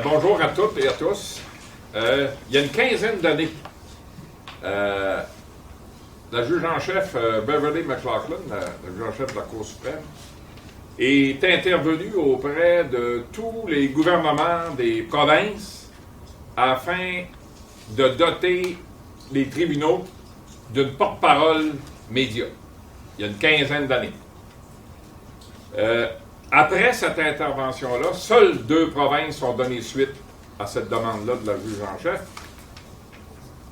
Bonjour à toutes et à tous. Il y a une quinzaine d'années, la juge en chef Beverly McLaughlin, la juge en chef de la Cour suprême, est intervenue auprès de tous les gouvernements des provinces afin de doter les tribunaux d'une porte-parole média. Il y a une quinzaine d'années. Après cette intervention-là, seules 2 provinces ont donné suite à cette demande-là de la juge en chef,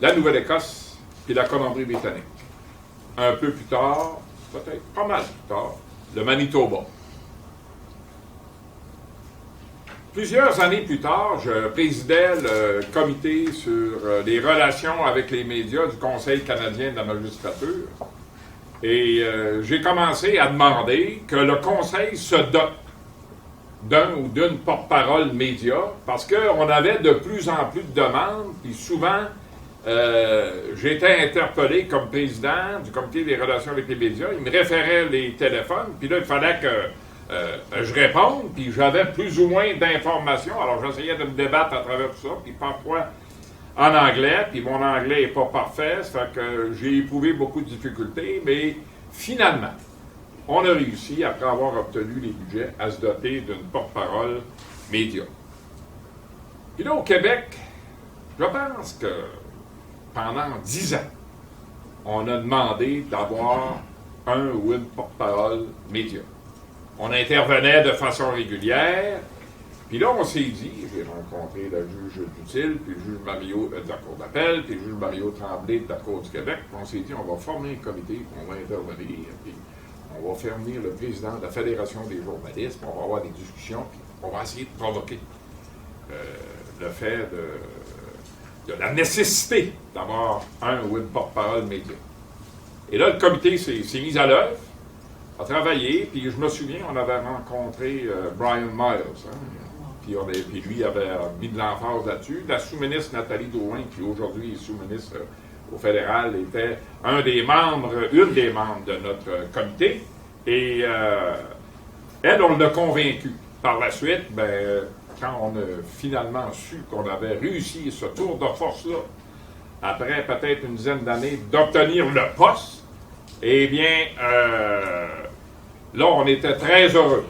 la Nouvelle-Écosse et la Colombie-Britannique. Un peu plus tard, peut-être pas mal plus tard, le Manitoba. Plusieurs années plus tard, je présidais le comité sur les relations avec les médias du Conseil canadien de la magistrature. Et j'ai commencé à demander que le Conseil se dote d'un ou d'une porte-parole média, parce qu'on avait de plus en plus de demandes, puis souvent, j'étais interpellé comme président du comité des relations avec les médias. Il me référait les téléphones, puis là, il fallait que je réponde, puis j'avais plus ou moins d'informations. Alors, j'essayais de me débattre à travers tout ça, puis parfois en anglais, puis mon anglais n'est pas parfait, ça fait que j'ai éprouvé beaucoup de difficultés, mais finalement, on a réussi, après avoir obtenu les budgets, à se doter d'une porte-parole média. Puis là, au Québec, je pense que pendant 10 ans, on a demandé d'avoir un ou une porte-parole média. On intervenait de façon régulière. Puis là, on s'est dit, j'ai rencontré la juge Dutil, puis le juge Mario de la Cour d'appel, puis le juge Mario Tremblay de la Cour du Québec, puis on s'est dit, on va former un comité, puis on va intervenir, puis on va faire venir le président de la Fédération des journalistes, puis on va avoir des discussions, puis on va essayer de provoquer le fait de la nécessité d'avoir un ou une porte-parole média. Et là, le comité s'est mis à l'œuvre, a travaillé, puis je me souviens, on avait rencontré Brian Miles, puis lui avait mis de l'emphase là-dessus. La sous-ministre Nathalie Drouin, qui aujourd'hui est sous-ministre au fédéral, était une des membres de notre comité, et elle, on l'a convaincue. Par la suite, quand on a finalement su qu'on avait réussi ce tour de force-là, après peut-être une dizaine d'années, d'obtenir le poste, eh bien, là, on était très heureux.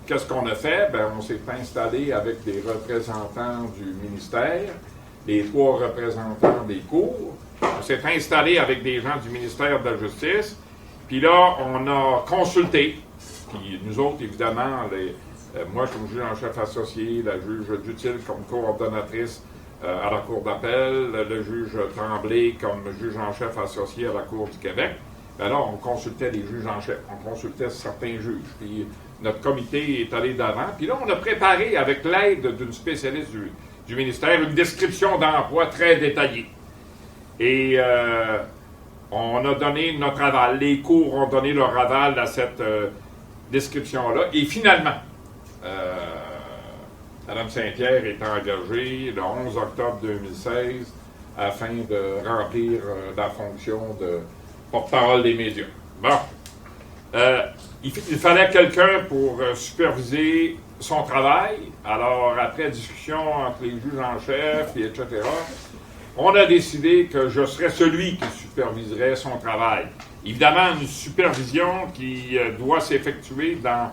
Qu'est-ce qu'on a fait? On s'est installé avec des représentants du ministère, les 3 représentants des cours. On s'est installé avec des gens du ministère de la Justice. Puis là, on a consulté. Puis nous autres, évidemment, moi comme juge en chef associé, la juge Dutil comme coordonnatrice à la Cour d'appel, le juge Tremblay comme juge en chef associé à la Cour du Québec. Là, on consultait les juges en chef, on consultait certains juges. Puis notre comité est allé d'avant. Puis là, on a préparé, avec l'aide d'une spécialiste du ministère, une description d'emploi très détaillée. Et on a donné notre aval. Les cours ont donné leur aval à cette description-là. Et finalement, Mme Saint-Pierre est engagée le 11 octobre 2016 afin de remplir la fonction de porte-parole des médias. Bon. Il fallait quelqu'un pour superviser son travail. Alors, après discussion entre les juges en chef, et etc., on a décidé que je serais celui qui superviserait son travail. Évidemment, une supervision qui doit s'effectuer dans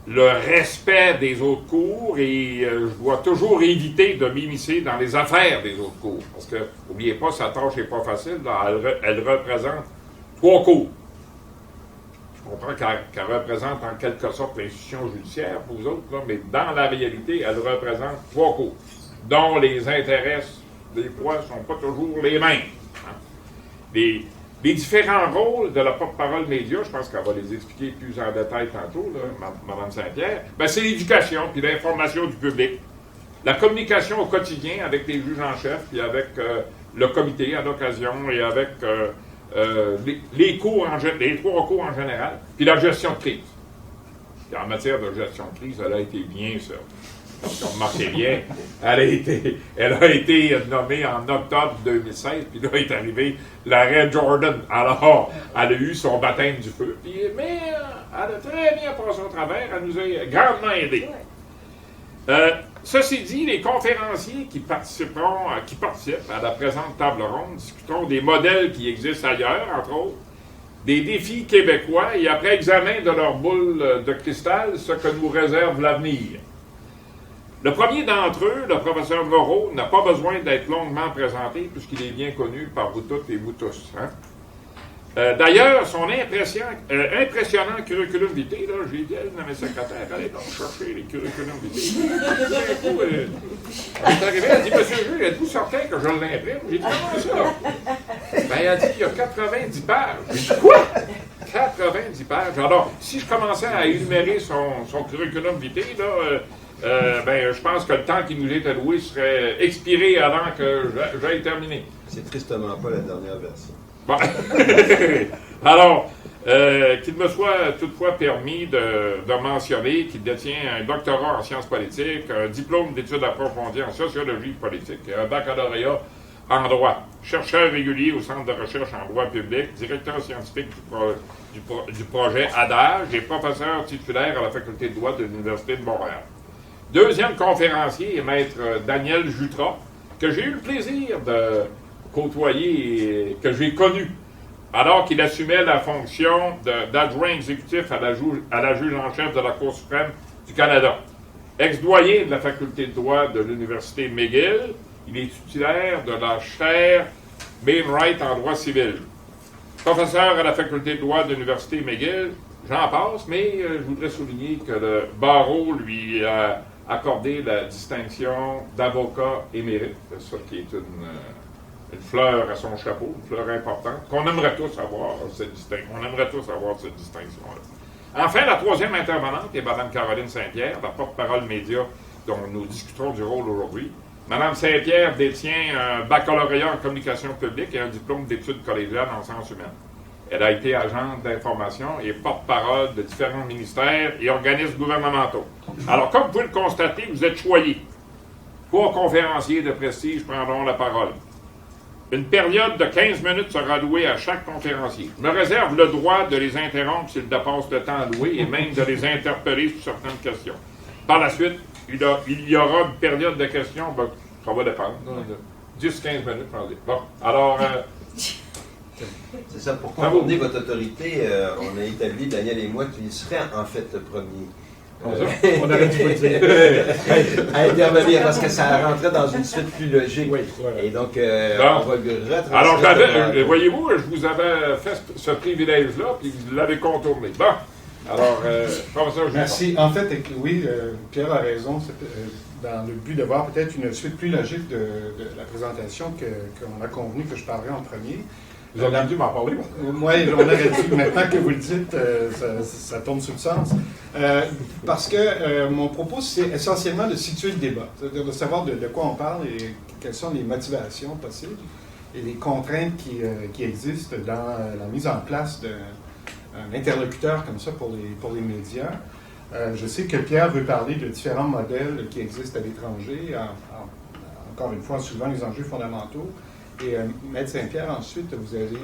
le respect des autres cours, et je dois toujours éviter de m'immiscer dans les affaires des autres cours. Parce que, n'oubliez pas, sa tâche n'est pas facile. Là, elle représente 3 cours. Je comprends qu'elle représente en quelque sorte l'institution judiciaire pour vous autres, là, mais dans la réalité, elle représente 3 cours, dont les intérêts, des fois, ne sont pas toujours les mêmes. Les différents rôles de la porte-parole média, je pense qu'elle va les expliquer plus en détail tantôt, là, Mme Saint-Pierre, c'est l'éducation puis l'information du public, la communication au quotidien avec les juges en chef, puis avec le comité à l'occasion, et avec les 3 cours en général, puis la gestion de crise. Et en matière de gestion de crise, elle a été bien, ça. Si on remarquait bien, elle a été nommée en octobre 2016, puis là est arrivé l'arrêt Jordan. Alors, elle a eu son baptême du feu, mais elle a très bien passé au travers, elle nous a grandement aidés. Ceci dit, les conférenciers qui participent à la présente table ronde discuteront des modèles qui existent ailleurs, entre autres, des défis québécois et après examen de leur boule de cristal, ce que nous réserve l'avenir. Le premier d'entre eux, le professeur Moreau, n'a pas besoin d'être longuement présenté puisqu'il est bien connu par vous toutes et vous tous. Hein? D'ailleurs, son impressionnant curriculum vitae, là, j'ai dit à mes secrétaires, allez donc chercher les curriculum vitae. Elle est arrivée, elle dit, Monsieur Jules, êtes-vous certain que je l'imprime? J'ai dit, comment ça? Ben, elle a dit, il y a 90 pages. J'ai dit, quoi? 90 pages. Alors, si je commençais à énumérer son curriculum vitae, là, ben, je pense que le temps qui nous est alloué serait expiré avant que j'aille terminer. C'est tristement pas la dernière version. Bon. Alors, qu'il me soit toutefois permis de mentionner qu'il détient un doctorat en sciences politiques, un diplôme d'études approfondies en sociologie politique et un baccalauréat en droit, chercheur régulier au Centre de recherche en droit public, directeur scientifique du projet ADAGE et professeur titulaire à la faculté de droit de l'Université de Montréal. Deuxième conférencier est maître Daniel Jutras, que j'ai eu le plaisir de côtoyer et que j'ai connu, alors qu'il assumait la fonction d'adjoint exécutif à la juge en chef de la Cour suprême du Canada. Ex-doyen de la faculté de droit de l'Université McGill, il est titulaire de la chaire Wainwright en droit civil. Professeur à la faculté de droit de l'Université McGill, j'en passe, mais je voudrais souligner que le barreau lui a accordé la distinction d'avocat émérite, ça qui est une fleur à son chapeau, une fleur importante, qu'on aimerait tous avoir cette distinction. On aimerait tous avoir cette distinction-là. Enfin, la troisième intervenante est Mme Caroline Saint-Pierre, la porte-parole média dont nous discuterons du rôle aujourd'hui. Mme Saint-Pierre détient un baccalauréat en communication publique et un diplôme d'études collégiales en sciences humaines. Elle a été agente d'information et porte-parole de différents ministères et organismes gouvernementaux. Alors, comme vous pouvez le constater, vous êtes choyés. 3 conférenciers de prestige prendront la parole. Une période de 15 minutes sera allouée à chaque conférencier. Je me réserve le droit de les interrompre s'ils dépassent le temps alloué et même de les interpeller sur certaines questions. Par la suite, il y aura une période de questions, ben, ça va dépendre, 10-15 minutes. Bon, alors... C'est ça, pour contourner votre autorité, on a établi, Daniel et moi, qu'il serait en fait le premier. On aurait dû vous le dire. À intervenir, parce que ça rentrait dans une suite plus logique. Oui, voilà. Et donc, on va le retracer. Alors, voyez-vous, je vous avais fait ce privilège-là, puis vous l'avez contourné. Bon, alors, professeur Justin. Merci. En fait, oui, Pierre a raison. Dans le but de voir peut-être une suite plus logique de la présentation qu'on a convenu que je parlerai en premier. Vous avez dû m'en parler, moi. Oui, on aurait dû. Maintenant que vous le dites, ça tombe sous le sens. Parce que mon propos, c'est essentiellement de situer le débat, c'est-à-dire de savoir de quoi on parle et quelles sont les motivations possibles et les contraintes qui existent dans la mise en place d'un interlocuteur comme ça pour les médias. Je sais que Pierre veut parler de différents modèles qui existent à l'étranger, encore une fois, en soulevant les enjeux fondamentaux. Et Maître Saint-Pierre, ensuite, vous allez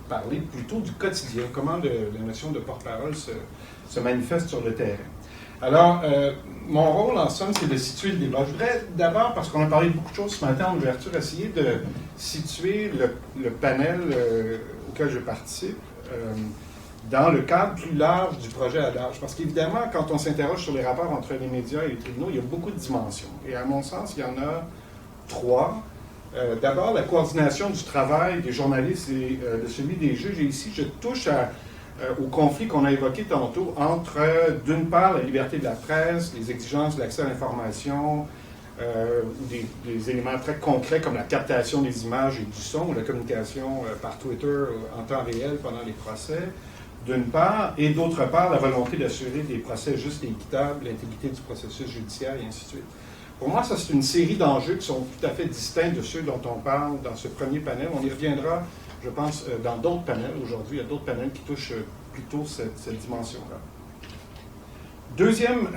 parler plutôt du quotidien, comment la notion de porte-parole se manifeste sur le terrain. Alors, mon rôle, en somme, c'est de situer le débat. Je voudrais d'abord, parce qu'on a parlé de beaucoup de choses ce matin en ouverture, essayer de situer le panel auquel je participe dans le cadre plus large du projet ADAGE. Parce qu'évidemment, quand on s'interroge sur les rapports entre les médias et les tribunaux, il y a beaucoup de dimensions. Et à mon sens, il y en a 3. D'abord, la coordination du travail des journalistes et de celui des juges. Et ici, je touche au conflit qu'on a évoqué tantôt entre, d'une part, la liberté de la presse, les exigences de l'accès à l'information, des éléments très concrets comme la captation des images et du son, ou la communication par Twitter en temps réel pendant les procès, d'une part, et d'autre part, la volonté d'assurer des procès justes et équitables, l'intégrité du processus judiciaire, et ainsi de suite. Pour moi, ça, c'est une série d'enjeux qui sont tout à fait distincts de ceux dont on parle dans ce premier panel. On y reviendra, je pense, dans d'autres panels aujourd'hui. Il y a d'autres panels qui touchent plutôt cette dimension-là. Deuxième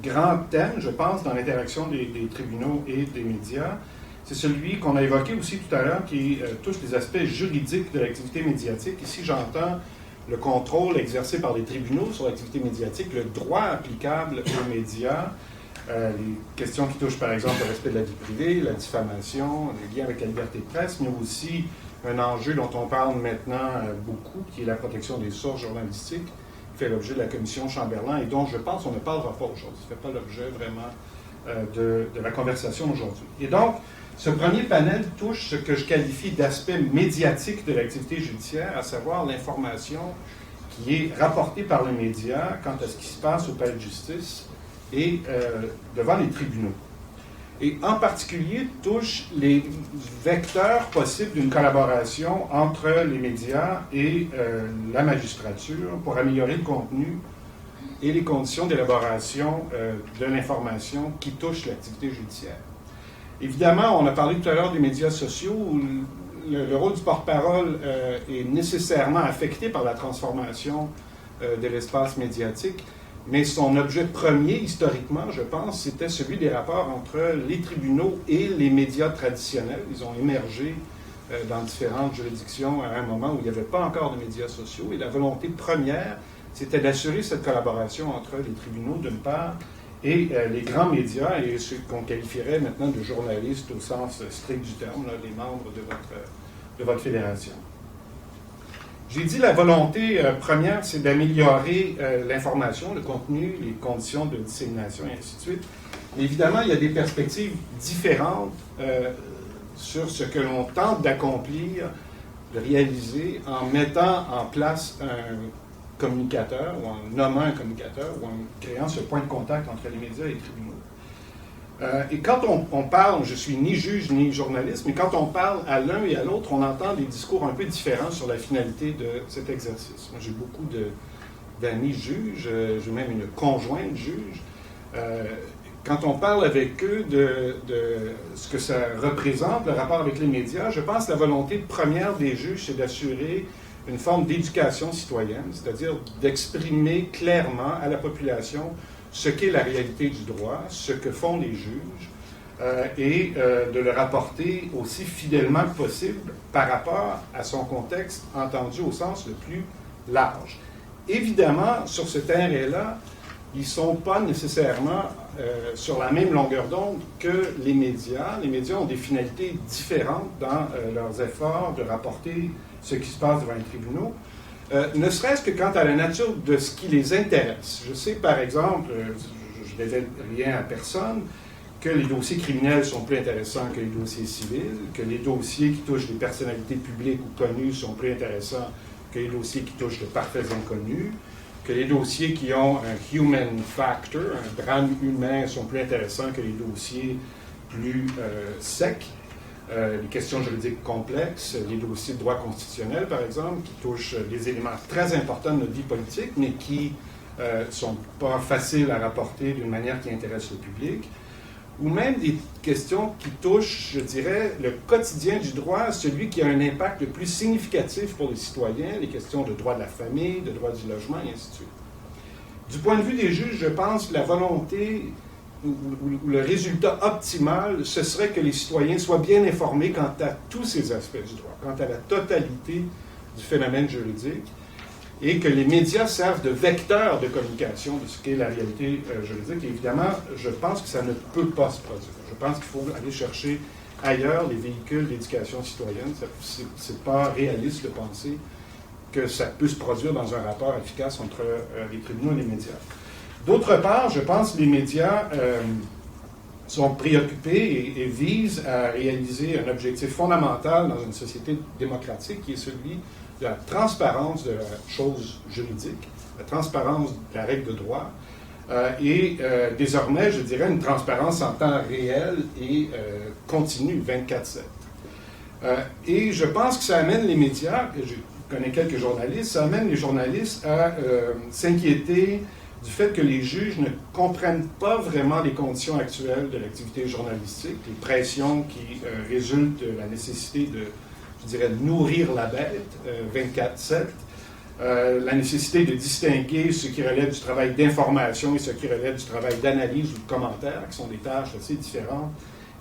grand thème, je pense, dans l'interaction des tribunaux et des médias, c'est celui qu'on a évoqué aussi tout à l'heure, qui touche les aspects juridiques de l'activité médiatique. Ici, j'entends le contrôle exercé par les tribunaux sur l'activité médiatique, le droit applicable aux médias, les questions qui touchent par exemple le respect de la vie privée, la diffamation, les liens avec la liberté de presse, mais aussi un enjeu dont on parle maintenant beaucoup, qui est la protection des sources journalistiques, qui fait l'objet de la commission Chamberlain et dont je pense on ne parlera pas aujourd'hui. Ça ne fait pas l'objet vraiment de la conversation aujourd'hui. Et donc, ce premier panel touche ce que je qualifie d'aspect médiatique de l'activité judiciaire, à savoir l'information qui est rapportée par les médias quant à ce qui se passe au palais de justice et devant les tribunaux. Et en particulier touche les vecteurs possibles d'une collaboration entre les médias et la magistrature pour améliorer le contenu et les conditions d'élaboration de l'information qui touche l'activité judiciaire. Évidemment, on a parlé tout à l'heure des médias sociaux, où le rôle du porte-parole est nécessairement affecté par la transformation de l'espace médiatique, mais son objet premier, historiquement, je pense, c'était celui des rapports entre les tribunaux et les médias traditionnels. Ils ont émergé dans différentes juridictions à un moment où il n'y avait pas encore de médias sociaux, et la volonté première, c'était d'assurer cette collaboration entre les tribunaux, d'une part, et les grands médias, et ceux qu'on qualifierait maintenant de journalistes au sens strict du terme, là, les membres de votre fédération. J'ai dit la volonté première, c'est d'améliorer l'information, le contenu, les conditions de dissémination, et ainsi de suite. Mais évidemment, il y a des perspectives différentes sur ce que l'on tente d'accomplir, de réaliser, en mettant en place un communicateur, ou en nommant un communicateur, ou en créant ce point de contact entre les médias et les tribunaux. Et quand on parle, je suis ni juge ni journaliste, mais quand on parle à l'un et à l'autre, on entend des discours un peu différents sur la finalité de cet exercice. Moi, j'ai beaucoup d'amis juges, j'ai même une conjointe juge. Quand on parle avec eux de ce que ça représente, le rapport avec les médias, je pense que la volonté première des juges, c'est d'assurer une forme d'éducation citoyenne, c'est-à-dire d'exprimer clairement à la population ce qu'est la réalité du droit, ce que font les juges, et de le rapporter aussi fidèlement que possible par rapport à son contexte entendu au sens le plus large. Évidemment, sur ce terrain-là, ils ne sont pas nécessairement sur la même longueur d'onde que les médias. Les médias ont des finalités différentes dans leurs efforts de rapporter ce qui se passe devant les tribunaux, ne serait-ce que quant à la nature de ce qui les intéresse. Je sais, par exemple, je ne révèle rien à personne, que les dossiers criminels sont plus intéressants que les dossiers civils, que les dossiers qui touchent des personnalités publiques ou connues sont plus intéressants que les dossiers qui touchent de parfaits inconnus, que les dossiers qui ont un human factor, un drame humain, sont plus intéressants que les dossiers plus secs. Les questions juridiques complexes, les dossiers de droit constitutionnel, par exemple, qui touchent des éléments très importants de notre vie politique, mais qui ne sont pas faciles à rapporter d'une manière qui intéresse le public, ou même des questions qui touchent, je dirais, le quotidien du droit, celui qui a un impact le plus significatif pour les citoyens, les questions de droit de la famille, de droit du logement, et ainsi de suite. Du point de vue des juges, je pense que la volonté ou le résultat optimal, ce serait que les citoyens soient bien informés quant à tous ces aspects du droit, quant à la totalité du phénomène juridique, et que les médias servent de vecteurs de communication de ce qu'est la réalité juridique. Et évidemment, je pense que ça ne peut pas se produire. Je pense qu'il faut aller chercher ailleurs les véhicules d'éducation citoyenne. Ce n'est pas réaliste de penser que ça peut se produire dans un rapport efficace entre les tribunaux et les médias. D'autre part, je pense que les médias sont préoccupés et visent à réaliser un objectif fondamental dans une société démocratique qui est celui de la transparence de la chose juridique, la transparence de la règle de droit, et désormais, je dirais, une transparence en temps réel et continue, 24/7. Et je pense que ça amène les médias, et je connais quelques journalistes, ça amène les journalistes à s'inquiéter du fait que les juges ne comprennent pas vraiment les conditions actuelles de l'activité journalistique, les pressions qui résultent de la nécessité de, je dirais, nourrir la bête 24/7, la nécessité de distinguer ce qui relève du travail d'information et ce qui relève du travail d'analyse ou de commentaire, qui sont des tâches assez différentes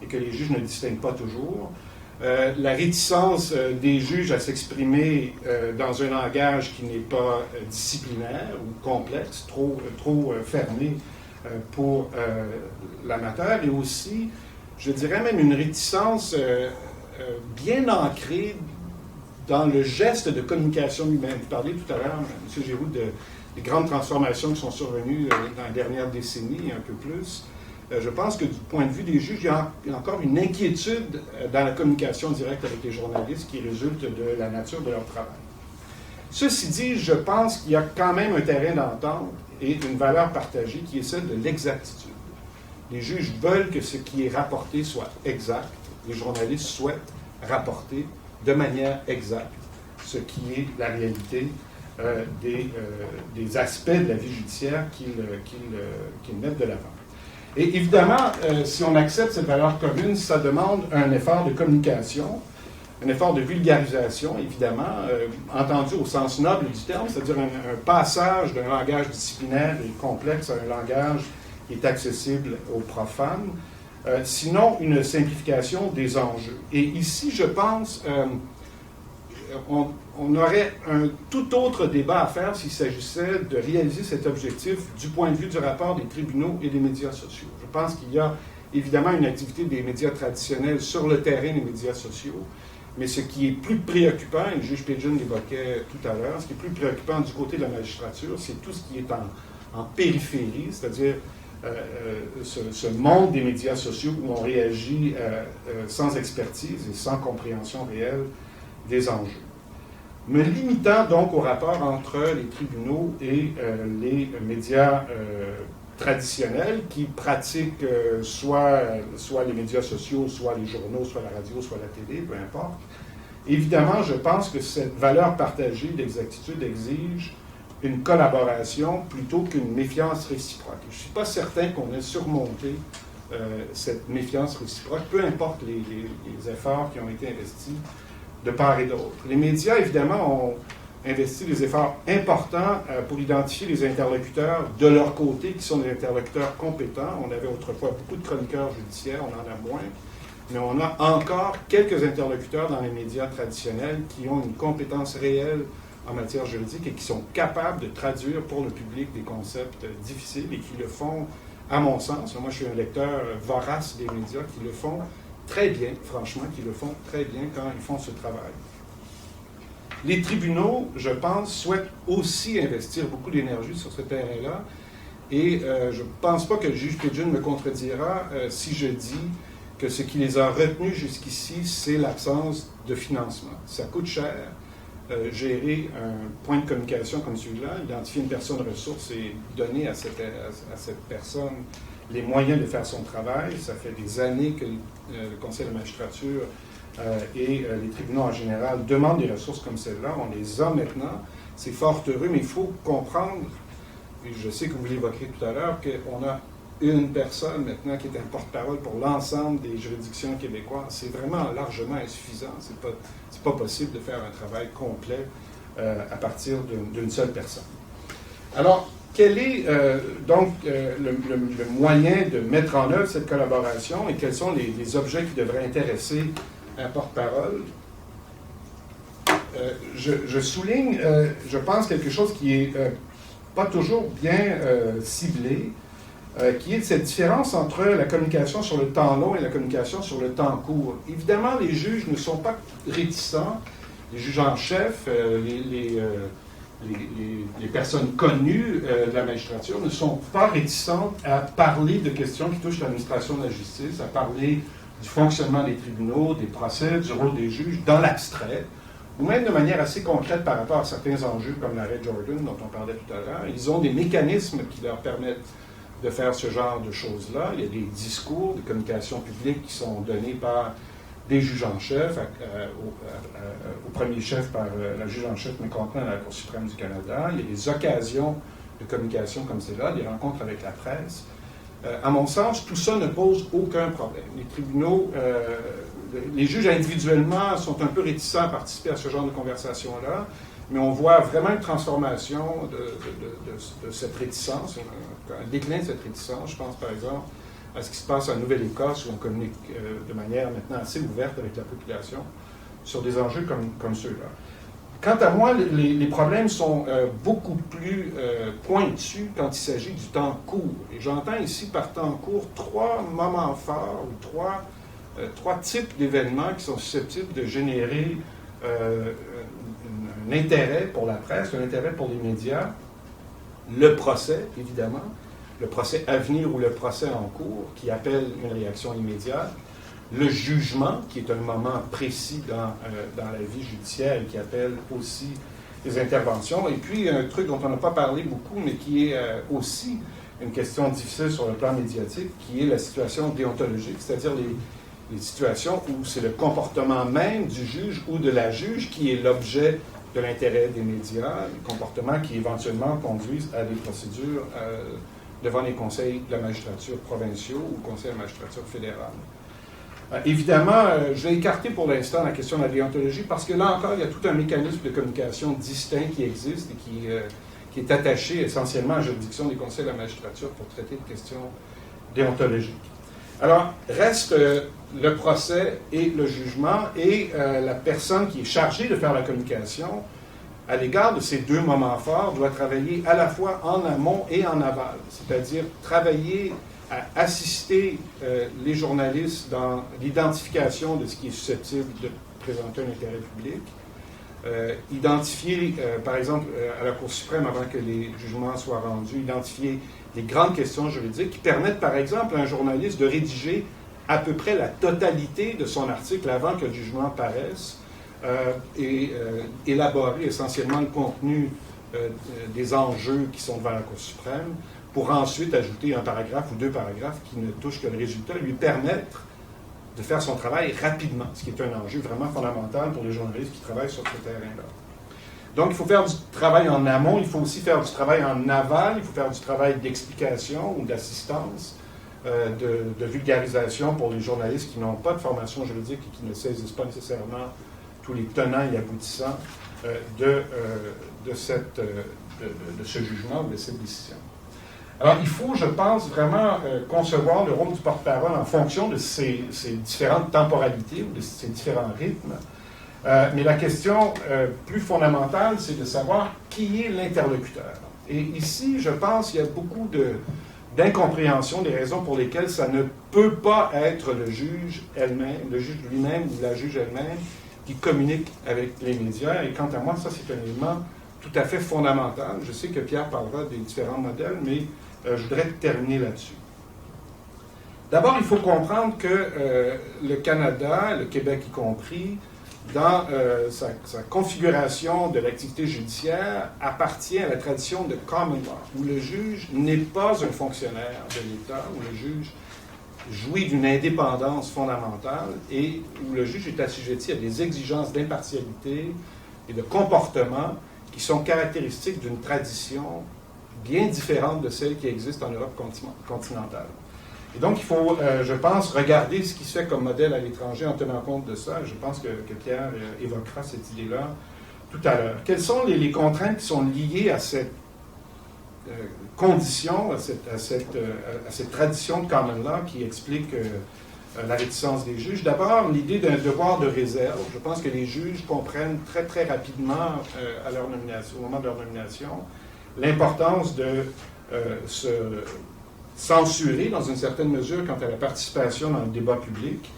et que les juges ne distinguent pas toujours. la réticence des juges à s'exprimer dans un langage qui n'est pas disciplinaire ou complexe, trop fermé pour l'amateur, et aussi, je dirais même une réticence bien ancrée dans le geste de communication lui-même. Vous parliez tout à l'heure, M. Giroux, des grandes transformations qui sont survenues dans la dernière décennie, un peu plus. Je pense que du point de vue des juges, il y a encore une inquiétude dans la communication directe avec les journalistes qui résulte de la nature de leur travail. Ceci dit, je pense qu'il y a quand même un terrain d'entente et une valeur partagée qui est celle de l'exactitude. Les juges veulent que ce qui est rapporté soit exact. Les journalistes souhaitent rapporter de manière exacte ce qui est la réalité des aspects de la vie judiciaire qu'ils mettent de l'avant. Et évidemment, si on accepte cette valeur commune, ça demande un effort de communication, un effort de vulgarisation, évidemment, entendu au sens noble du terme, c'est-à-dire un passage d'un langage disciplinaire et complexe à un langage qui est accessible aux profanes, sinon une simplification des enjeux. Et ici, je pense, on aurait un tout autre débat à faire s'il s'agissait de réaliser cet objectif du point de vue du rapport des tribunaux et des médias sociaux. Je pense qu'il y a évidemment une activité des médias traditionnels sur le terrain des médias sociaux, mais ce qui est plus préoccupant, et le juge Pidgeon l'évoquait tout à l'heure, ce qui est plus préoccupant du côté de la magistrature, c'est tout ce qui est en périphérie, c'est-à-dire ce monde des médias sociaux où on réagit sans expertise et sans compréhension réelle des enjeux. Me limitant donc au rapport entre les tribunaux et les médias traditionnels qui pratiquent soit les médias sociaux, soit les journaux, soit la radio, soit la télé, peu importe. Évidemment, je pense que cette valeur partagée d'exactitude exige une collaboration plutôt qu'une méfiance réciproque. Je ne suis pas certain qu'on ait surmonté cette méfiance réciproque, peu importe les efforts qui ont été investis de part et d'autre. Les médias, évidemment, ont investi des efforts importants pour identifier les interlocuteurs de leur côté, qui sont des interlocuteurs compétents. On avait autrefois beaucoup de chroniqueurs judiciaires, on en a moins, mais on a encore quelques interlocuteurs dans les médias traditionnels qui ont une compétence réelle en matière juridique et qui sont capables de traduire pour le public des concepts difficiles et qui le font, à mon sens, moi je suis un lecteur vorace des médias, qui le font très bien, franchement, qui le font très bien quand ils font ce travail. Les tribunaux, je pense, souhaitent aussi investir beaucoup d'énergie sur ce terrain-là, et je ne pense pas que le juge Pidgeon me contredira si je dis que ce qui les a retenus jusqu'ici, c'est l'absence de financement. Ça coûte cher. Gérer un point de communication comme celui-là, identifier une personne ressource et donner à cette personne les moyens de faire son travail. Ça fait des années que le Conseil de la magistrature et les tribunaux en général demandent des ressources comme celle-là. On les a maintenant. C'est fort heureux, mais il faut comprendre, et je sais que vous l'évoquerez tout à l'heure, qu'on a une personne maintenant qui est un porte-parole pour l'ensemble des juridictions québécoises. C'est vraiment largement insuffisant. C'est pas possible de faire un travail complet à partir d'une seule personne. Alors, quel est donc le moyen de mettre en œuvre cette collaboration et quels sont les objets qui devraient intéresser un porte-parole? Je souligne, je pense, quelque chose qui est pas toujours bien ciblé, qui est de cette différence entre la communication sur le temps long et la communication sur le temps court. Évidemment, les juges ne sont pas réticents, les juges en chef, les personnes connues de la magistrature ne sont pas réticentes à parler de questions qui touchent l'administration de la justice, à parler du fonctionnement des tribunaux, des procès, du rôle des juges, dans l'abstrait, ou même de manière assez concrète par rapport à certains enjeux comme l'arrêt Jordan dont on parlait tout à l'heure. Ils ont des mécanismes qui leur permettent de faire ce genre de choses-là. Il y a des discours de communication publique qui sont donnés par des juges en chef, au premier chef par la juge en chef mécontenant à la Cour suprême du Canada. Il y a des occasions de communication comme celle-là, des rencontres avec la presse. À mon sens, tout ça ne pose aucun problème. Les tribunaux, les juges individuellement sont un peu réticents à participer à ce genre de conversation-là, mais on voit vraiment une transformation de cette réticence, un déclin de cette réticence. Je pense par exemple à ce qui se passe en Nouvelle-Écosse, où on communique de manière maintenant assez ouverte avec la population sur des enjeux comme ceux-là. Quant à moi, les problèmes sont beaucoup plus pointus quand il s'agit du temps court. Et j'entends ici par temps court 3 moments forts ou trois types d'événements qui sont susceptibles de générer un intérêt pour la presse, un intérêt pour les médias. Le procès, évidemment, le procès à venir ou le procès en cours, qui appelle une réaction immédiate. Le jugement, qui est un moment précis dans la vie judiciaire et qui appelle aussi des interventions. Et puis, un truc dont on n'a pas parlé beaucoup, mais qui est aussi une question difficile sur le plan médiatique, qui est la situation déontologique, c'est-à-dire les situations où c'est le comportement même du juge ou de la juge qui est l'objet de l'intérêt des médias, les comportements qui éventuellement conduisent à des procédures devant les conseils de la magistrature provinciaux ou conseils de la magistrature fédérale. Évidemment, je vais écarter pour l'instant la question de la déontologie parce que là encore, il y a tout un mécanisme de communication distinct qui existe et qui est attaché essentiellement à la juridiction des conseils de la magistrature pour traiter de questions déontologiques. Alors, reste le procès et le jugement et la personne qui est chargée de faire la communication à l'égard de ces 2 moments forts doit travailler à la fois en amont et en aval, c'est-à-dire travailler à assister les journalistes dans l'identification de ce qui est susceptible de présenter un intérêt public, identifier, par exemple, à la Cour suprême, avant que les jugements soient rendus, identifier des grandes questions juridiques qui permettent, par exemple, à un journaliste de rédiger à peu près la totalité de son article avant que le jugement paraisse et élaborer essentiellement le contenu des enjeux qui sont devant la Cour suprême, pour ensuite ajouter un paragraphe ou 2 paragraphes qui ne touchent que le résultat, lui permettre de faire son travail rapidement, ce qui est un enjeu vraiment fondamental pour les journalistes qui travaillent sur ce terrain-là. Donc, il faut faire du travail en amont, il faut aussi faire du travail en aval, il faut faire du travail d'explication ou d'assistance, de vulgarisation pour les journalistes qui n'ont pas de formation juridique et qui ne saisissent pas nécessairement tous les tenants et aboutissants de ce jugement ou de cette décision. Alors, il faut, je pense, vraiment concevoir le rôle du porte-parole en fonction de ces différentes temporalités ou de ces différents rythmes. Mais la question plus fondamentale, c'est de savoir qui est l'interlocuteur. Et ici, je pense qu'il y a beaucoup d'incompréhension des raisons pour lesquelles ça ne peut pas être le juge elle-même, le juge lui-même ou la juge elle-même qui communique avec les médias. Et quant à moi, ça, c'est un élément tout à fait fondamental. Je sais que Pierre parlera des différents modèles, mais je voudrais terminer là-dessus. D'abord, il faut comprendre que le Canada, le Québec y compris, dans sa configuration de l'activité judiciaire, appartient à la tradition de common law, où le juge n'est pas un fonctionnaire de l'État, où le juge jouit d'une indépendance fondamentale et où le juge est assujetti à des exigences d'impartialité et de comportement qui sont caractéristiques d'une tradition bien différente de celle qui existe en Europe continentale. Et donc, il faut, je pense, regarder ce qui se fait comme modèle à l'étranger en tenant compte de ça. Je pense que Pierre évoquera cette idée-là tout à l'heure. Quelles sont les contraintes qui sont liées à cette condition, à cette tradition de common law qui explique la réticence des juges? D'abord, l'idée d'un devoir de réserve. Je pense que les juges comprennent très, très rapidement à leur nomination, au moment de leur nomination, l'importance de se censurer dans une certaine mesure quant à la participation dans le débat public,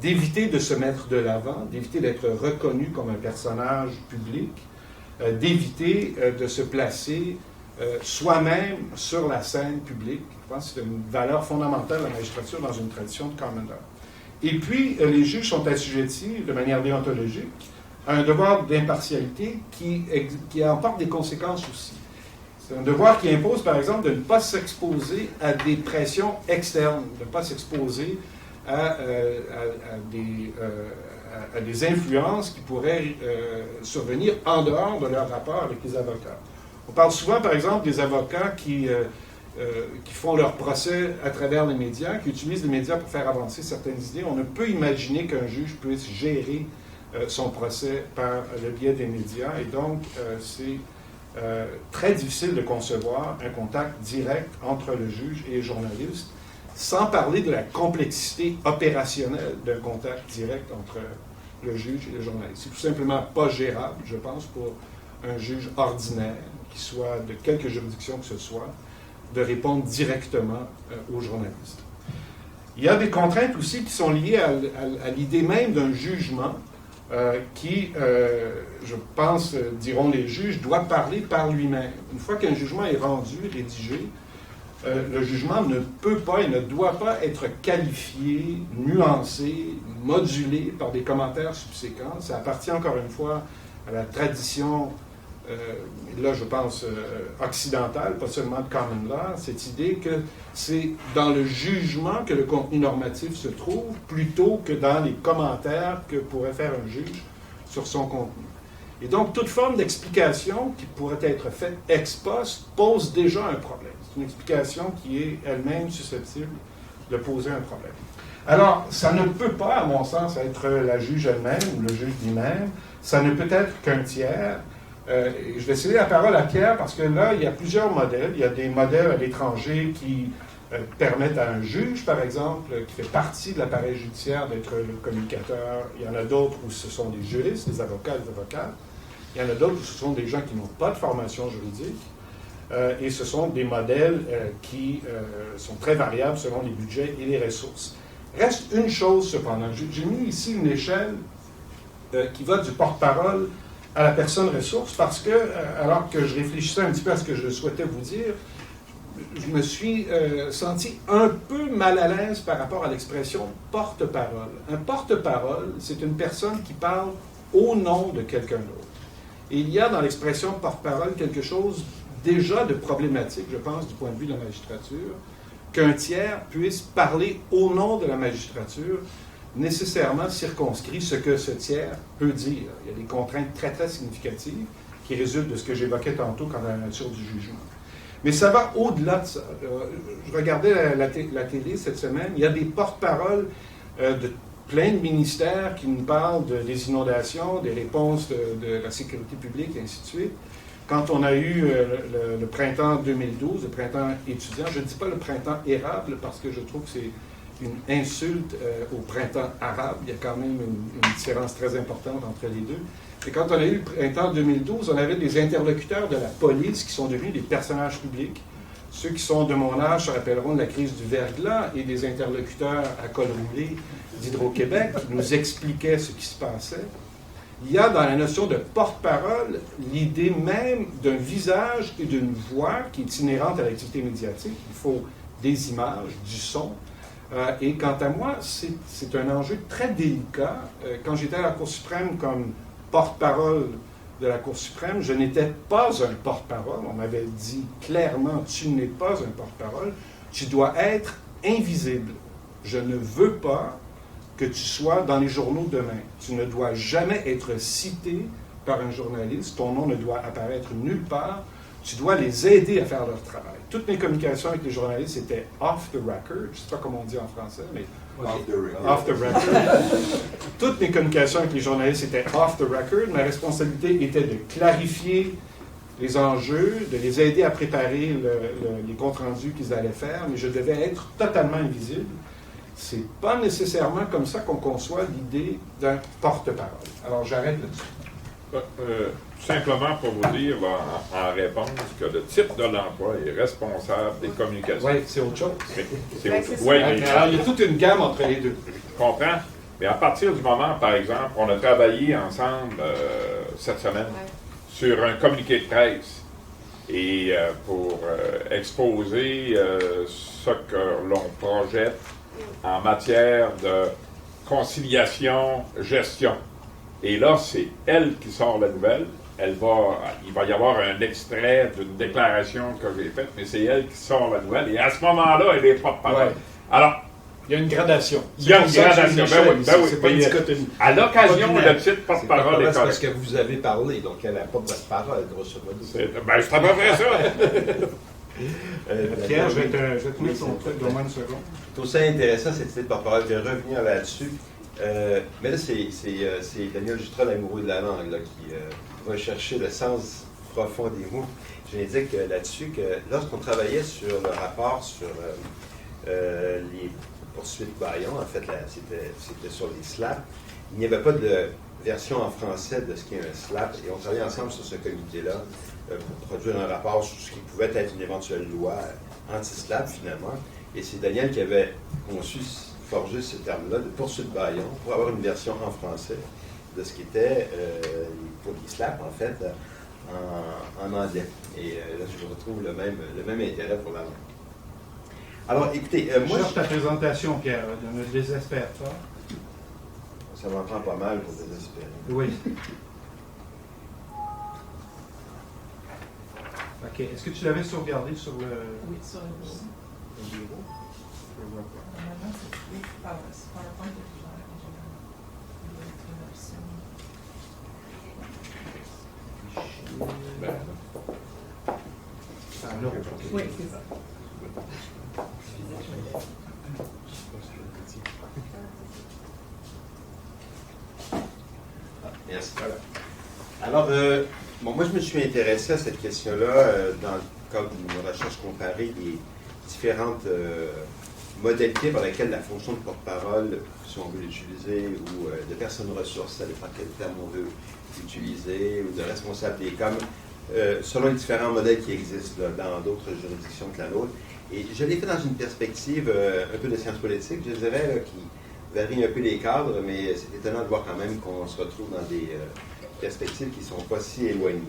d'éviter de se mettre de l'avant, d'éviter d'être reconnu comme un personnage public, d'éviter de se placer soi-même sur la scène publique. Je pense que c'est une valeur fondamentale de la magistrature dans une tradition de common law. Et puis, les juges sont assujettis de manière déontologique à un devoir d'impartialité qui emporte des conséquences aussi. C'est un devoir qui impose, par exemple, de ne pas s'exposer à des pressions externes, de ne pas s'exposer à des influences qui pourraient survenir en dehors de leur rapport avec les avocats. On parle souvent, par exemple, des avocats qui font leur procès à travers les médias, qui utilisent les médias pour faire avancer certaines idées. On ne peut imaginer qu'un juge puisse gérer son procès par le biais des médias, et donc c'est très difficile de concevoir un contact direct entre le juge et les journalistes. sans parler de la complexité opérationnelle d'un contact direct entre le juge et le journaliste. C'est tout simplement pas gérable, je pense, pour un juge ordinaire, qui soit de quelque juridiction que ce soit, de répondre directement aux journalistes. Il y a des contraintes aussi qui sont liées à l'idée même d'un jugement qui, je pense, diront les juges, doit parler par lui-même. Une fois qu'un jugement est rendu, rédigé, le jugement ne peut pas et ne doit pas être qualifié, nuancé, modulé par des commentaires subséquents. Ça appartient encore une fois à la tradition, là je pense occidentale, pas seulement de common law, cette idée que c'est dans le jugement que le contenu normatif se trouve, plutôt que dans les commentaires que pourrait faire un juge sur son contenu. Et donc, toute forme d'explication qui pourrait être faite ex post pose déjà un problème. C'est une explication qui est elle-même susceptible de poser un problème. Alors, ça ne peut pas, à mon sens, être la juge elle-même ou le juge lui-même. Ça ne peut être qu'un tiers. Je vais céder la parole à Pierre parce que là, il y a plusieurs modèles. Il y a des modèles à l'étranger qui permettent à un juge, par exemple, qui fait partie de l'appareil judiciaire, d'être le communicateur. Il y en a d'autres où ce sont des juristes, des avocats, des avocates. Il y en a d'autres où ce sont des gens qui n'ont pas de formation juridique. Et ce sont des modèles qui sont très variables selon les budgets et les ressources. Reste une chose, cependant. J'ai mis ici une échelle qui va du porte-parole à la personne ressource parce que, alors que je réfléchissais un petit peu à ce que je souhaitais vous dire, je me suis senti un peu mal à l'aise par rapport à l'expression porte-parole. Un porte-parole, c'est une personne qui parle au nom de quelqu'un d'autre. Et il y a dans l'expression porte-parole quelque chose déjà de problématique, je pense, du point de vue de la magistrature, qu'un tiers puisse parler au nom de la magistrature, nécessairement circonscrit ce que ce tiers peut dire. Il y a des contraintes très, très significatives qui résultent de ce que j'évoquais tantôt quant à la nature du jugement. Mais ça va au-delà de ça. Je regardais la télé cette semaine, il y a des porte-paroles de plein de ministères qui nous parlent des inondations, des réponses de la sécurité publique, et ainsi de suite. Quand on a eu le printemps 2012, le printemps étudiant, je ne dis pas le printemps érable parce que je trouve que c'est une insulte au printemps arabe. Il y a quand même une différence très importante entre les deux. Et quand on a eu le printemps 2012, on avait des interlocuteurs de la police qui sont devenus des personnages publics. Ceux qui sont de mon âge se rappelleront de la crise du verglas et des interlocuteurs à col roulé d'Hydro-Québec qui nous expliquaient ce qui se passait. Il y a dans la notion de porte-parole l'idée même d'un visage et d'une voix qui est inhérente à l'activité médiatique. Il faut des images, du son. Et quant à moi, c'est un enjeu très délicat. Quand j'étais à la Cour suprême comme porte-parole de la Cour suprême, je n'étais pas un porte-parole. On m'avait dit clairement, tu n'es pas un porte-parole, tu dois être invisible. Je ne veux pas que tu sois dans les journaux demain. Tu ne dois jamais être cité par un journaliste, ton nom ne doit apparaître nulle part, tu dois les aider à faire leur travail. Toutes mes communications avec les journalistes étaient off the record, je ne sais pas comment on dit en français, mais off the record. Toutes mes communications avec les journalistes étaient off the record. Ma responsabilité était de clarifier les enjeux, de les aider à préparer les comptes rendus qu'ils allaient faire, mais je devais être totalement invisible. C'est pas nécessairement comme ça qu'on conçoit l'idée d'un porte-parole. Alors j'arrête là-dessus. Simplement pour vous dire, là, en réponse, que le titre de l'emploi est responsable des communications. Oui, c'est autre chose. C'est autre chose. Oui, mais alors, il y a toute une gamme entre les deux. Je comprends. Mais à partir du moment, par exemple, on a travaillé ensemble cette semaine sur un communiqué de presse et pour exposer ce que l'on projette en matière de conciliation, gestion. Et là, c'est elle qui sort la nouvelle. Il va y avoir un extrait d'une déclaration que j'ai faite, mais c'est elle qui sort la nouvelle. Et à ce moment-là, elle est porte-parole. Ouais. Alors, il y a une gradation. Il y a une gradation. C'est pas une dichotomie. À l'occasion, le titre porte-parole est parce que vous avez parlé, donc elle n'a pas de votre parole, grosso modo. C'est à peu près ça. Pierre, je vais te mettre ton truc dans moins une seconde. Tout ça intéressant, cette idée de porte-parole. Je vais revenir là-dessus. Mais là, c'est Daniel Jutra, l'amoureux de la langue, là, qui va chercher le sens profond des mots. J'indique là-dessus que lorsqu'on travaillait sur le rapport sur les poursuites Bayon. En fait, c'était sur les SLAP. Il n'y avait pas de version en français de ce qu'est un SLAP, et on travaillait ensemble sur ce comité-là pour produire un rapport sur ce qui pouvait être une éventuelle loi anti-SLAP, finalement. Et c'est Daniel qui avait forgé ce terme-là, de poursuite Bayon, pour avoir une version en français de ce qui était, pour les SLAP, en fait, en anglais. Et là, je retrouve le même intérêt pour la langue. Alors, écoutez, moi... Cherche ta présentation, Pierre, ne me désespère pas. Ça m'en prend pas mal pour désespérer. Oui. OK. Est-ce que tu l'avais sauvegardé sur le... Oui, sur le bureau. Le bureau? Je le vois pas. Normalement, c'est PowerPoint de genre, Ben, Ah non. oui, c'est ça. Merci. Alors, moi, je me suis intéressé à cette question-là dans le cadre d'une recherche comparée des différentes modalités par lesquelles la fonction de porte-parole, si on veut l'utiliser, ou de personne ressource, ça dépend quel terme on veut utiliser, ou de responsable des coms, selon les différents modèles qui existent dans d'autres juridictions que la nôtre. Et je l'ai fait dans une perspective un peu de sciences politiques, je dirais, là, qui varie un peu les cadres, mais c'est étonnant de voir quand même qu'on se retrouve dans des perspectives qui ne sont pas si éloignées.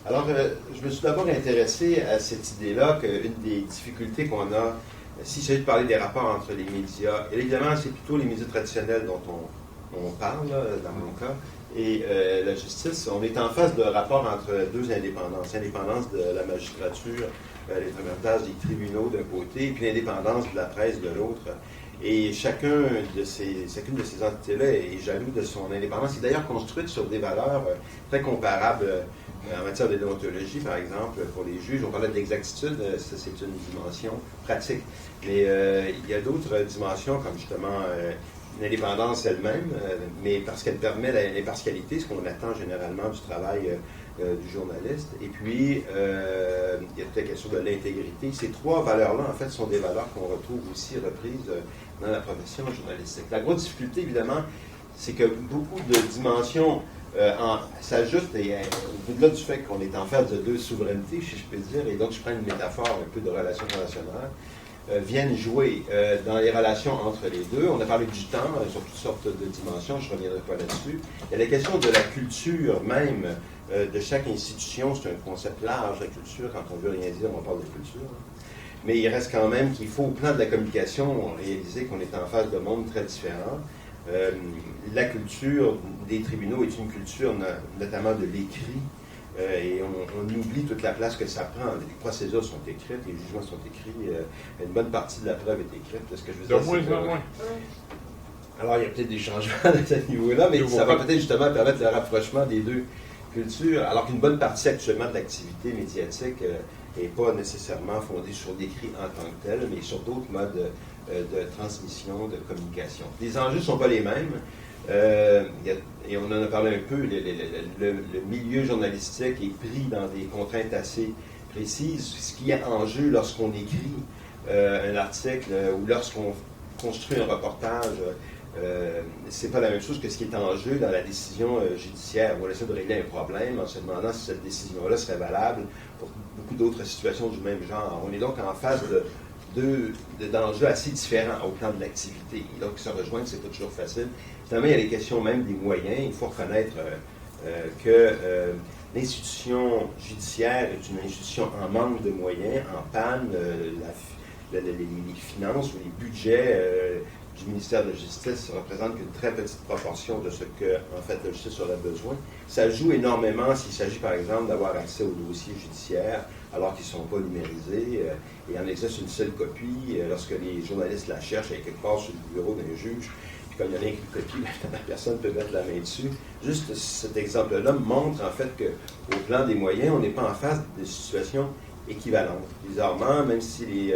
Alors, je me suis d'abord intéressé à cette idée-là qu'une des difficultés qu'on a, s'il s'agit de parler des rapports entre les médias, et évidemment, c'est plutôt les médias traditionnels dont on parle, là, dans mon cas, et la justice, on est en face de rapports entre deux indépendances. L'indépendance de la magistrature, les tâches des tribunaux d'un côté, et puis l'indépendance de la presse de l'autre. Et chacune de ces entités-là est jaloux de son indépendance. C'est d'ailleurs construite sur des valeurs très comparables en matière de déontologie, par exemple, pour les juges. On parlait de l'exactitude, ça c'est une dimension pratique. Mais il y a d'autres dimensions, comme justement l'indépendance elle-même, mais parce qu'elle permet l'impartialité, ce qu'on attend généralement du travail du journaliste. Et puis, il y a toute la question de l'intégrité. Ces trois valeurs-là, en fait, sont des valeurs qu'on retrouve aussi reprises dans la profession journalistique. La grosse difficulté, évidemment, c'est que beaucoup de dimensions s'ajoutent, et au-delà du fait qu'on est en face de deux souverainetés, si je peux dire, et donc je prends une métaphore un peu de relations internationales, viennent jouer dans les relations entre les deux. On a parlé du temps sur toutes sortes de dimensions, je ne reviendrai pas là-dessus. Il y a la question de la culture même de chaque institution. C'est un concept large, la culture. Quand on veut rien dire, on parle de culture. Mais il reste quand même qu'il faut, au plan de la communication, réaliser qu'on est en face de mondes très différents. La culture des tribunaux est une culture notamment de l'écrit. Et on oublie toute la place que ça prend. Les procédures sont écrites, les jugements sont écrits, une bonne partie de la preuve est écrite. Ce que je veux dire, de moins en moins. Alors, il y a peut-être des changements à ce niveau-là, mais ça va peut-être justement permettre le rapprochement des deux cultures, alors qu'une bonne partie actuellement de l'activité médiatique n'est pas nécessairement fondée sur l'écrit en tant que tel, mais sur d'autres modes de transmission, de communication. Les enjeux ne sont pas les mêmes. Et on en a parlé un peu, le milieu journalistique est pris dans des contraintes assez précises. Ce qui est en jeu lorsqu'on écrit un article ou lorsqu'on construit un reportage, c'est pas la même chose que ce qui est en jeu dans la décision judiciaire. On essaie de régler un problème en se demandant si cette décision-là serait valable pour beaucoup d'autres situations du même genre. On est donc en face d'enjeux assez différents au plan de l'activité. Et donc, se rejoindre, c'est pas toujours facile. Finalement, il y a les questions même des moyens. Il faut reconnaître que l'institution judiciaire est une institution en manque de moyens, en panne. Les finances ou les budgets du ministère de la Justice représentent qu'une très petite proportion de ce que, en fait, la justice aurait besoin. Ça joue énormément s'il s'agit, par exemple, d'avoir accès aux dossiers judiciaires alors qu'ils ne sont pas numérisés. Il en existe une seule copie. Lorsque les journalistes la cherchent, elle est quelque part sur le bureau d'un juge. Puis comme il y en a une copie, la personne peut mettre la main dessus. Juste cet exemple-là montre, en fait, qu'au plan des moyens, on n'est pas en face de situations équivalentes. Bizarrement, même si les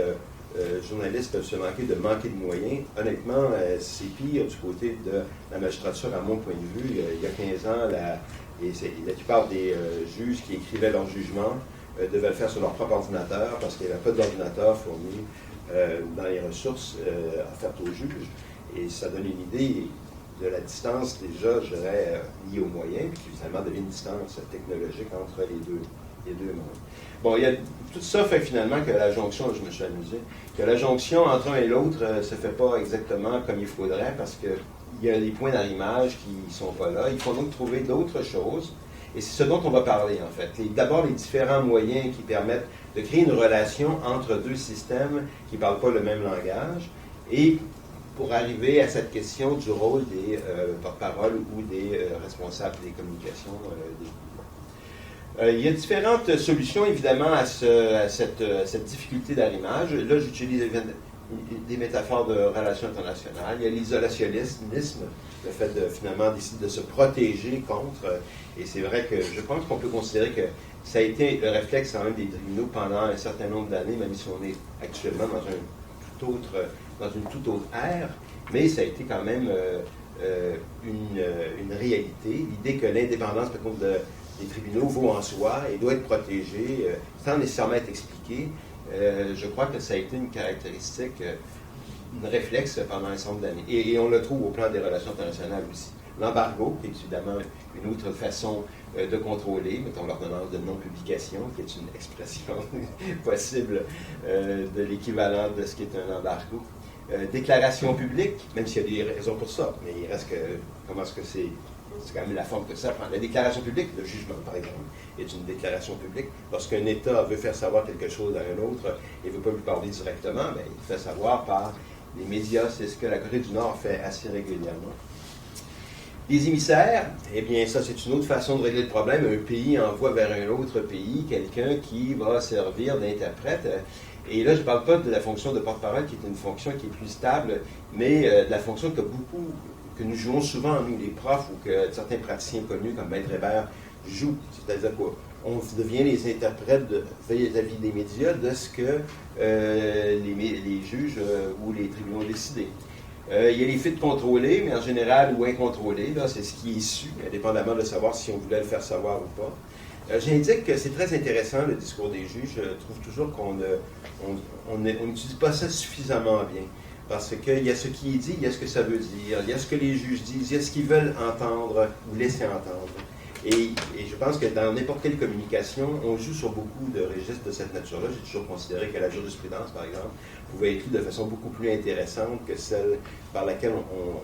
journalistes peuvent se manquer de moyens. Honnêtement, c'est pire du côté de la magistrature, à mon point de vue. Il y a 15 ans, la plupart des juges qui écrivaient leur jugement devaient le faire sur leur propre ordinateur parce qu'il n'y avait pas d'ordinateur fourni dans les ressources offertes aux juges. Et ça donne une idée de la distance déjà, je dirais, liée aux moyens, puis qui finalement devient une distance technologique entre les deux mondes. Bon, il y a tout ça fait finalement que la jonction, je me suis amusé, que la jonction entre un et l'autre ne se fait pas exactement comme il faudrait parce qu'il y a des points d'arrimage qui ne sont pas là. Il faut donc trouver d'autres choses. Et c'est ce dont on va parler, en fait. D'abord, les différents moyens qui permettent de créer une relation entre deux systèmes qui ne parlent pas le même langage. Et pour arriver à cette question du rôle des porte-parole ou des responsables des communications des il y a différentes solutions, évidemment, à cette difficulté d'arrimage. Là, j'utilise des métaphores de relations internationales. Il y a l'isolationnisme, le fait de finalement décider de se protéger contre. Et c'est vrai que je pense qu'on peut considérer que ça a été le réflexe quand même des tribunaux pendant un certain nombre d'années, même si on est actuellement dans une toute autre ère. Mais ça a été quand même une réalité. L'idée que l'indépendance, par contre, des tribunaux vaut en soi et doit être protégée sans nécessairement être expliquée. Je crois que ça a été une caractéristique, un réflexe pendant un certain nombre d'années. Et on le trouve au plan des relations internationales aussi. L'embargo, qui est évidemment une autre façon de contrôler, mettons l'ordonnance de non-publication, qui est une expression possible de l'équivalent de ce qui est un embargo. Déclaration publique, même s'il y a des raisons pour ça, mais il reste que, comment est-ce que c'est quand même la forme que ça prend. La déclaration publique, le jugement par exemple, est une déclaration publique. Lorsqu'un État veut faire savoir quelque chose à un autre et ne veut pas lui parler directement, bien, il fait savoir par les médias. C'est ce que la Corée du Nord fait assez régulièrement. Les émissaires, eh bien ça c'est une autre façon de régler le problème. Un pays envoie vers un autre pays quelqu'un qui va servir d'interprète. Et là, je ne parle pas de la fonction de porte-parole qui est une fonction qui est plus stable, mais de la fonction que nous jouons souvent, nous les profs, ou que certains praticiens connus comme Maître Hébert jouent. C'est-à-dire qu'on devient les interprètes vis-à-vis des médias de ce que les juges ou les tribunaux ont décidé. Il y a les faits contrôlés, mais en général ou incontrôlés, là, c'est ce qui est su, indépendamment de savoir si on voulait le faire savoir ou pas. J'indique que c'est très intéressant, le discours des juges. Je trouve toujours qu'on n'utilise pas ça suffisamment bien. Parce qu'il y a ce qui est dit, il y a ce que ça veut dire, il y a ce que les juges disent, il y a ce qu'ils veulent entendre ou laisser entendre. Et je pense que dans n'importe quelle communication, on joue sur beaucoup de registres de cette nature-là. J'ai toujours considéré que la jurisprudence, par exemple, pouvait être lue de façon beaucoup plus intéressante que celle par laquelle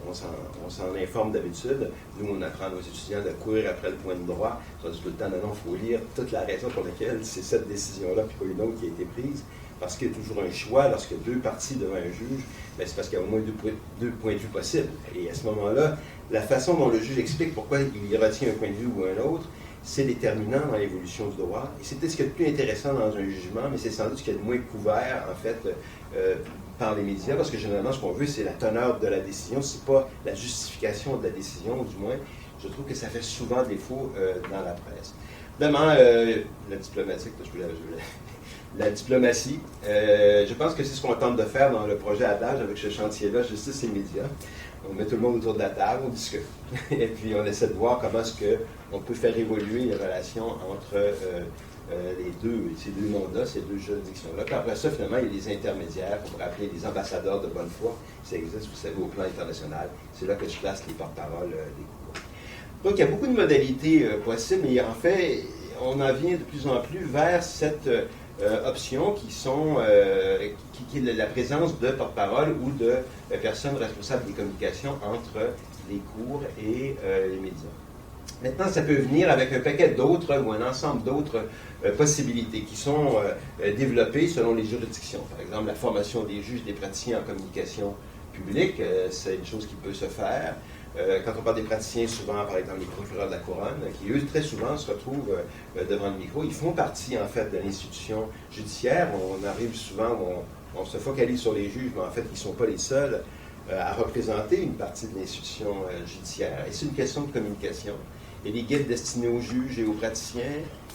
on s'en informe d'habitude. Nous, on apprend à nos étudiants de courir après le point de droit. Ça dit tout le temps, non, il faut lire toute la raison pour laquelle c'est cette décision-là, puis pas une autre qui a été prise. Parce qu'il y a toujours un choix, lorsqu'il y a deux parties devant un juge, bien, c'est parce qu'il y a au moins deux points de vue possibles. Et à ce moment-là, la façon dont le juge explique pourquoi il retient un point de vue ou un autre, c'est déterminant dans l'évolution du droit. Et c'est peut-être ce qui est le plus intéressant dans un jugement, mais c'est sans doute ce qui est le moins couvert, en fait, par les médias, parce que généralement, ce qu'on veut, c'est la teneur de la décision, c'est pas la justification de la décision, du moins. Je trouve que ça fait souvent défaut dans la presse. Évidemment, la diplomatique, la diplomatie, je pense que c'est ce qu'on tente de faire dans le projet Adage avec ce chantier-là, Justice et médias. On met tout le monde autour de la table, on discute. Et puis on essaie de voir comment est-ce qu'on peut faire évoluer les relations entre ces deux mondes-là, ces deux juridictions-là. Puis après ça, finalement, il y a des intermédiaires, qu'on pourrait appeler des ambassadeurs de bonne foi. Ça existe, vous savez, au plan international. C'est là que je place les porte-paroles des cours. Donc, il y a beaucoup de modalités possibles, mais en fait, on en vient de plus en plus vers cette options qui sont qui est la présence de porte-parole ou de personnes responsables des communications entre les cours et les médias. Maintenant, ça peut venir avec un paquet d'autres ou un ensemble d'autres possibilités qui sont développées selon les juridictions. Par exemple, la formation des juges, des praticiens en communication publique, c'est une chose qui peut se faire. Quand on parle des praticiens, souvent, par exemple, les procureurs de la Couronne, qui, eux, très souvent, se retrouvent devant le micro. Ils font partie, en fait, de l'institution judiciaire. On arrive souvent, on se focalise sur les juges, mais en fait, ils ne sont pas les seuls à représenter une partie de l'institution judiciaire. Et c'est une question de communication. Il y a des guides destinés aux juges et aux praticiens.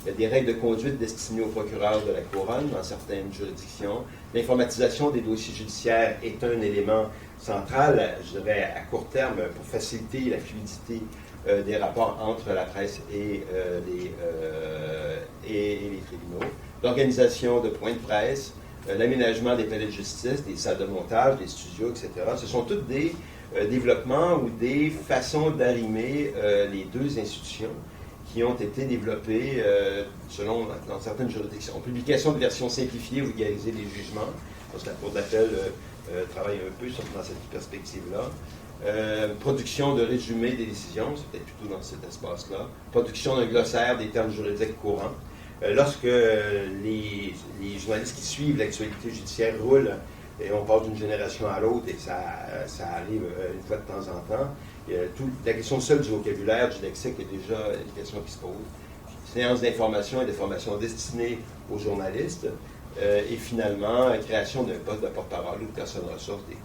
Il y a des règles de conduite destinées aux procureurs de la Couronne dans certaines juridictions. L'informatisation des dossiers judiciaires est un élément central, je dirais, à court terme, pour faciliter la fluidité des rapports entre la presse et les tribunaux. L'organisation de points de presse, l'aménagement des palais de justice, des salles de montage, des studios, etc. Ce sont toutes des développements ou des façons d'arrimer les deux institutions qui ont été développées selon dans certaines juridictions. Publication de versions simplifiées ou vulgarisées des jugements. Parce que la Cour d'appel travaille un peu dans cette perspective-là. Production de résumés des décisions, c'est peut-être plutôt dans cet espace-là. Production d'un glossaire des termes juridiques courants. Lorsque les journalistes qui suivent l'actualité judiciaire roulent, et on passe d'une génération à l'autre, et ça arrive une fois de temps en temps, la question seule du vocabulaire, du lexique, est déjà une question qui se pose. Séance d'information et de formation destinée aux journalistes, et finalement, création d'un poste de porte-parole ou de personne ressource des cours.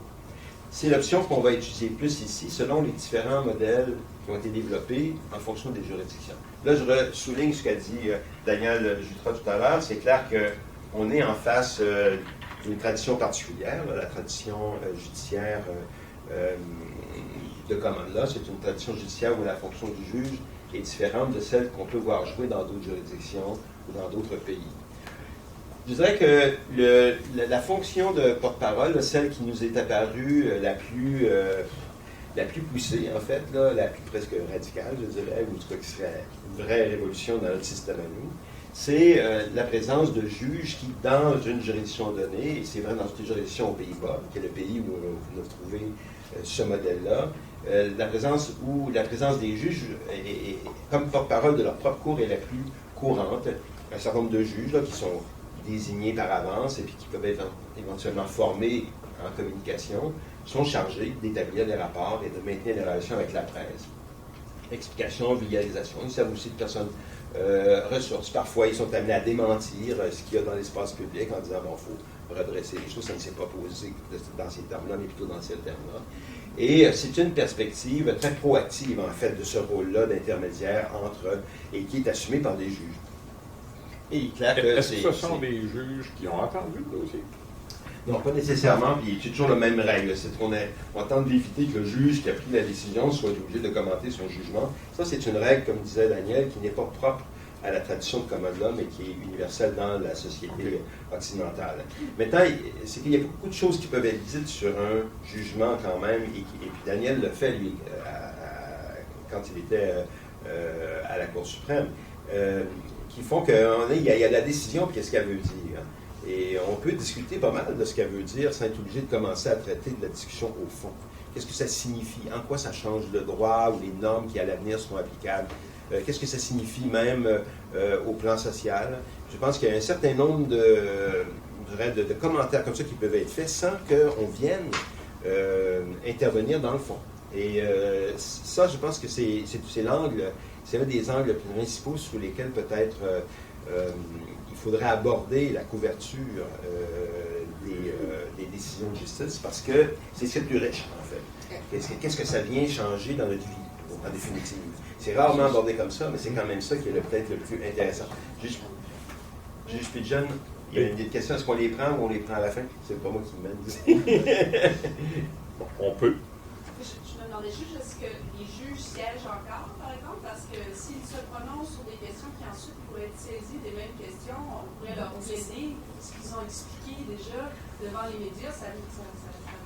C'est l'option qu'on va étudier plus ici, selon les différents modèles qui ont été développés en fonction des juridictions. Là, je souligne ce qu'a dit Daniel Jutra tout à l'heure. C'est clair qu'on est en face d'une tradition particulière, la tradition judiciaire de commande law. C'est une tradition judiciaire où la fonction du juge est différente de celle qu'on peut voir jouer dans d'autres juridictions ou dans d'autres pays. Je dirais que la fonction de porte-parole, celle qui nous est apparue la plus poussée, en fait, là, la plus presque radicale, je dirais, ou en tout cas qui serait une vraie révolution dans notre système à nous, c'est la présence de juges qui, dans une juridiction donnée, et c'est vrai dans cette juridiction aux Pays-Bas, qui est le pays où vous trouvez ce modèle-là, la présence des juges comme porte-parole de leur propre cour est la plus courante. Un certain nombre de juges là, qui sont désignés par avance et puis qui peuvent être éventuellement formés en communication, sont chargés d'établir des rapports et de maintenir des relations avec la presse. Explication, vulgarisation. Ils servent aussi de personnes ressources. Parfois, ils sont amenés à démentir ce qu'il y a dans l'espace public en disant, bon, il faut redresser les choses, ça ne s'est pas posé dans ces termes-là, mais plutôt dans ces termes-là. Et c'est une perspective très proactive, en fait, de ce rôle-là d'intermédiaire entre, et qui est assumé par des juges. Et il est clair que est-ce que ce sont des juges qui ont entendu le dossier? Non, pas nécessairement, puis c'est toujours la même règle. C'est qu'on tente d'éviter que le juge qui a pris la décision soit obligé de commenter son jugement. Ça, c'est une règle, comme disait Daniel, qui n'est pas propre à la tradition de common law, mais qui est universelle dans la société occidentale. Maintenant, c'est qu'il y a beaucoup de choses qui peuvent être dites sur un jugement quand même, et puis Daniel le fait, lui, quand il était à la Cour suprême, qui font qu'il y a la décision, puis qu'est-ce qu'elle veut dire. Et on peut discuter pas mal de ce qu'elle veut dire sans être obligé de commencer à traiter de la discussion au fond. Qu'est-ce que ça signifie? En quoi ça change le droit ou les normes qui à l'avenir seront applicables? Qu'est-ce que ça signifie même au plan social? Je pense qu'il y a un certain nombre de commentaires comme ça qui peuvent être faits sans qu'on vienne intervenir dans le fond. Et ça, je pense que c'est l'angle, c'est un des angles principaux sur lesquels peut-être il faudrait aborder la couverture des décisions de justice, parce que c'est ce qui est le plus riche, en fait. Qu'est-ce que ça vient changer dans notre vie, en définitive? C'est rarement abordé comme ça, mais c'est quand même ça qui est peut-être le plus intéressant. Juge Pidgeon, il y a une question, est-ce qu'on les prend ou on les prend à la fin? C'est pas moi qui me mène. On peut. Je me demandais juste, est-ce que les juges siègent encore, par exemple? Parce que s'ils se prononcent sur des questions qui ensuite pourraient être saisies des mêmes questions, on pourrait leur aider ce qu'ils ont expliqué déjà devant les médias.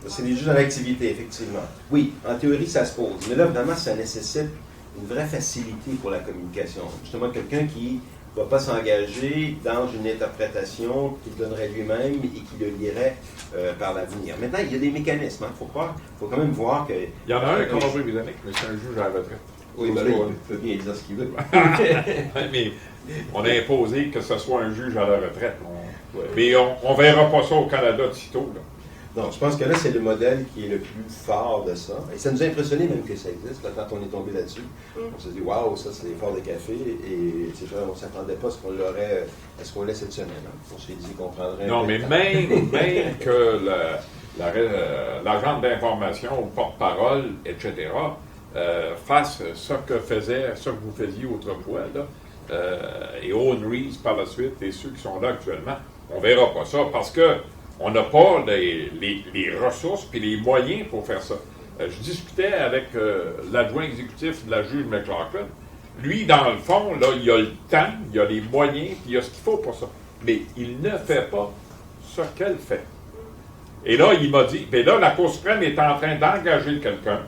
C'est des juges en activité, effectivement. Oui, en théorie, ça se pose. Mais là, vraiment, ça nécessite une vraie facilité pour la communication. Justement, quelqu'un qui ne va pas s'engager dans une interprétation qu'il donnerait lui-même et qui le lirait par l'avenir. Maintenant, il y a des mécanismes. Il faut quand même voir que... Il y en a un qu'on va britannique, mais c'est un juge à la retraite. Oui, ben là, il peut bien dire ce qu'il veut. Mais on a imposé que ce soit un juge à la retraite. Mais on ne verra pas ça au Canada de sitôt. Là. Non, je pense que là, c'est le modèle qui est le plus fort de ça. Et ça nous a impressionné même que ça existe. Là, quand on est tombé là-dessus, on s'est dit, waouh, ça, c'est l'effort de café. Et c'est vrai, on ne s'attendait pas à ce qu'on l'aurait, à ce qu'on l'ait cette semaine. Hein. On s'est dit qu'on prendrait. Non, mais même que l'agent d'information ou porte-parole, etc., fasse ce que vous faisiez autrefois, là, et Owen Rees par la suite, et ceux qui sont là actuellement, on ne verra pas ça parce que on n'a pas les ressources et les moyens pour faire ça. Je discutais avec l'adjoint exécutif de la juge McLaughlin. Lui, dans le fond, là, il a le temps, il a les moyens, puis il a ce qu'il faut pour ça. Mais il ne fait pas ce qu'elle fait. Et là, il m'a dit, mais là, la Cour suprême est en train d'engager quelqu'un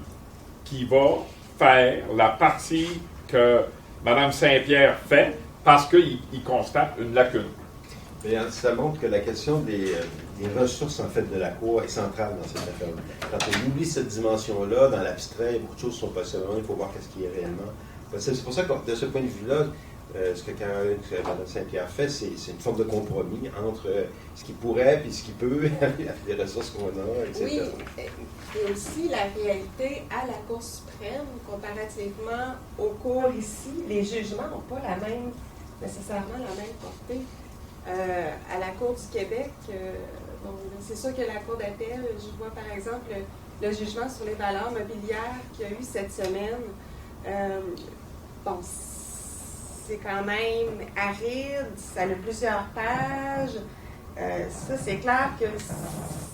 qui va faire la partie que Mme Saint-Pierre fait parce qu'il constate une lacune. Mais ça montre que la question des ressources en fait de la Cour est centrale dans cette affaire-là. Quand on oublie cette dimension-là, dans l'abstrait, beaucoup de choses sont possibles. Il faut voir ce qui est réellement possible. C'est pour ça que de ce point de vue-là, ce que Mme Saint-Pierre fait, c'est une forme de compromis entre ce qui pourrait et ce qui peut, avec les ressources qu'on a, etc. Oui, et aussi la réalité à la Cour suprême, comparativement aux cours ici, les jugements n'ont pas nécessairement la même portée. À la Cour du Québec, bon, c'est sûr que la Cour d'appel, je vois par exemple le jugement sur les valeurs mobilières qu'il y a eu cette semaine. Bon, c'est quand même aride, ça a plusieurs pages. Ça, c'est clair que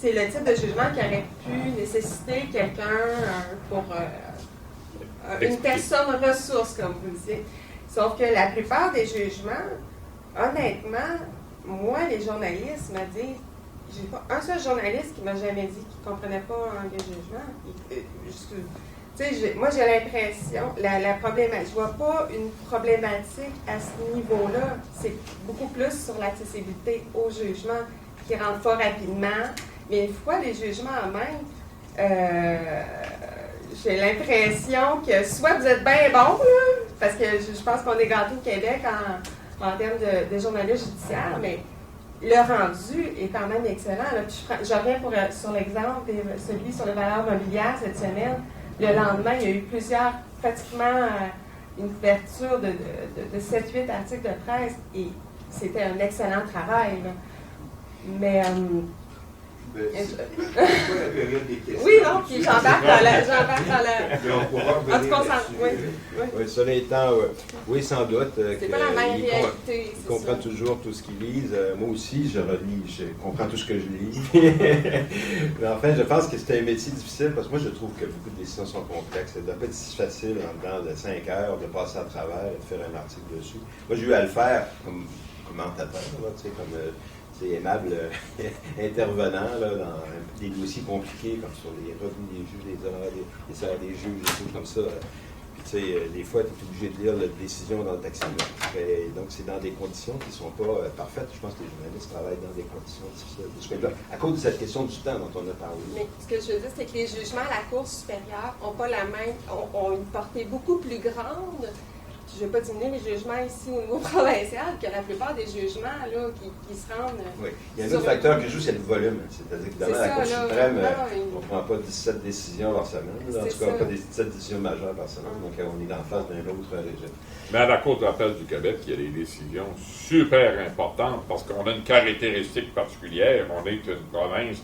c'est le type de jugement qui aurait pu nécessiter quelqu'un pour une personne ressource, comme vous le dites. Sauf que la plupart des jugements, honnêtement, moi, les journalistes me disent, j'ai pas un seul journaliste qui m'a jamais dit qu'il ne comprenait pas un des jugements. Moi, j'ai l'impression, la problématique, je ne vois pas une problématique à ce niveau-là. C'est beaucoup plus sur l'accessibilité au jugement qui rentre pas rapidement. Mais une fois les jugements en main, j'ai l'impression que soit vous êtes bien bon, là, parce que je pense qu'on est gâtés au Québec en termes de journalistes judiciaires, mais le rendu est quand même excellent. Là. Puis je reviens sur l'exemple, celui sur les valeurs mobilières cette semaine. Le lendemain, il y a eu pratiquement une couverture de 7-8 articles de presse et c'était un excellent travail. Là. Mais. Oui, non, puis j'embarque dans la. En tout cas, oui, cela étant, oui, sans doute. C'est pas la même réalité. Il comprend toujours tout ce qu'il lise. Moi aussi, je relis, je comprends tout ce que je lis. Mais enfin, je pense que c'est un métier difficile parce que moi, je trouve que beaucoup de décisions sont complexes. Ça ne doit pas être si facile en dedans de 5 heures de passer à travers et de faire un article dessus. Moi, j'ai eu à le faire comme commentateur, là, tu sais, comme. Aimable intervenant là, dans des dossiers compliqués comme sur les revenus des juges, les salaires des juges, des choses comme ça. Puis tu sais, des fois, tu es obligé de lire la décision dans le taximètre. Donc, c'est dans des conditions qui ne sont pas parfaites. Je pense que les journalistes travaillent dans des conditions difficiles. À cause de cette question du temps dont on a parlé. Mais ce que je veux dire, c'est que les jugements à la Cour supérieure ont pas la même, ont une portée beaucoup plus grande. Je ne vais pas diminuer les jugements ici au niveau provincial, que la plupart des jugements là, qui se rendent. Oui. Il y a un autre facteur qui joue, c'est le volume. C'est-à-dire que dans la Cour suprême, on ne prend pas 17 décisions par semaine. En tout cas, pas des 17 décisions majeures par semaine. Donc, on est en face d'un autre régime. Mais à la Cour d'appel du Québec, il y a des décisions super importantes parce qu'on a une caractéristique particulière. On est une province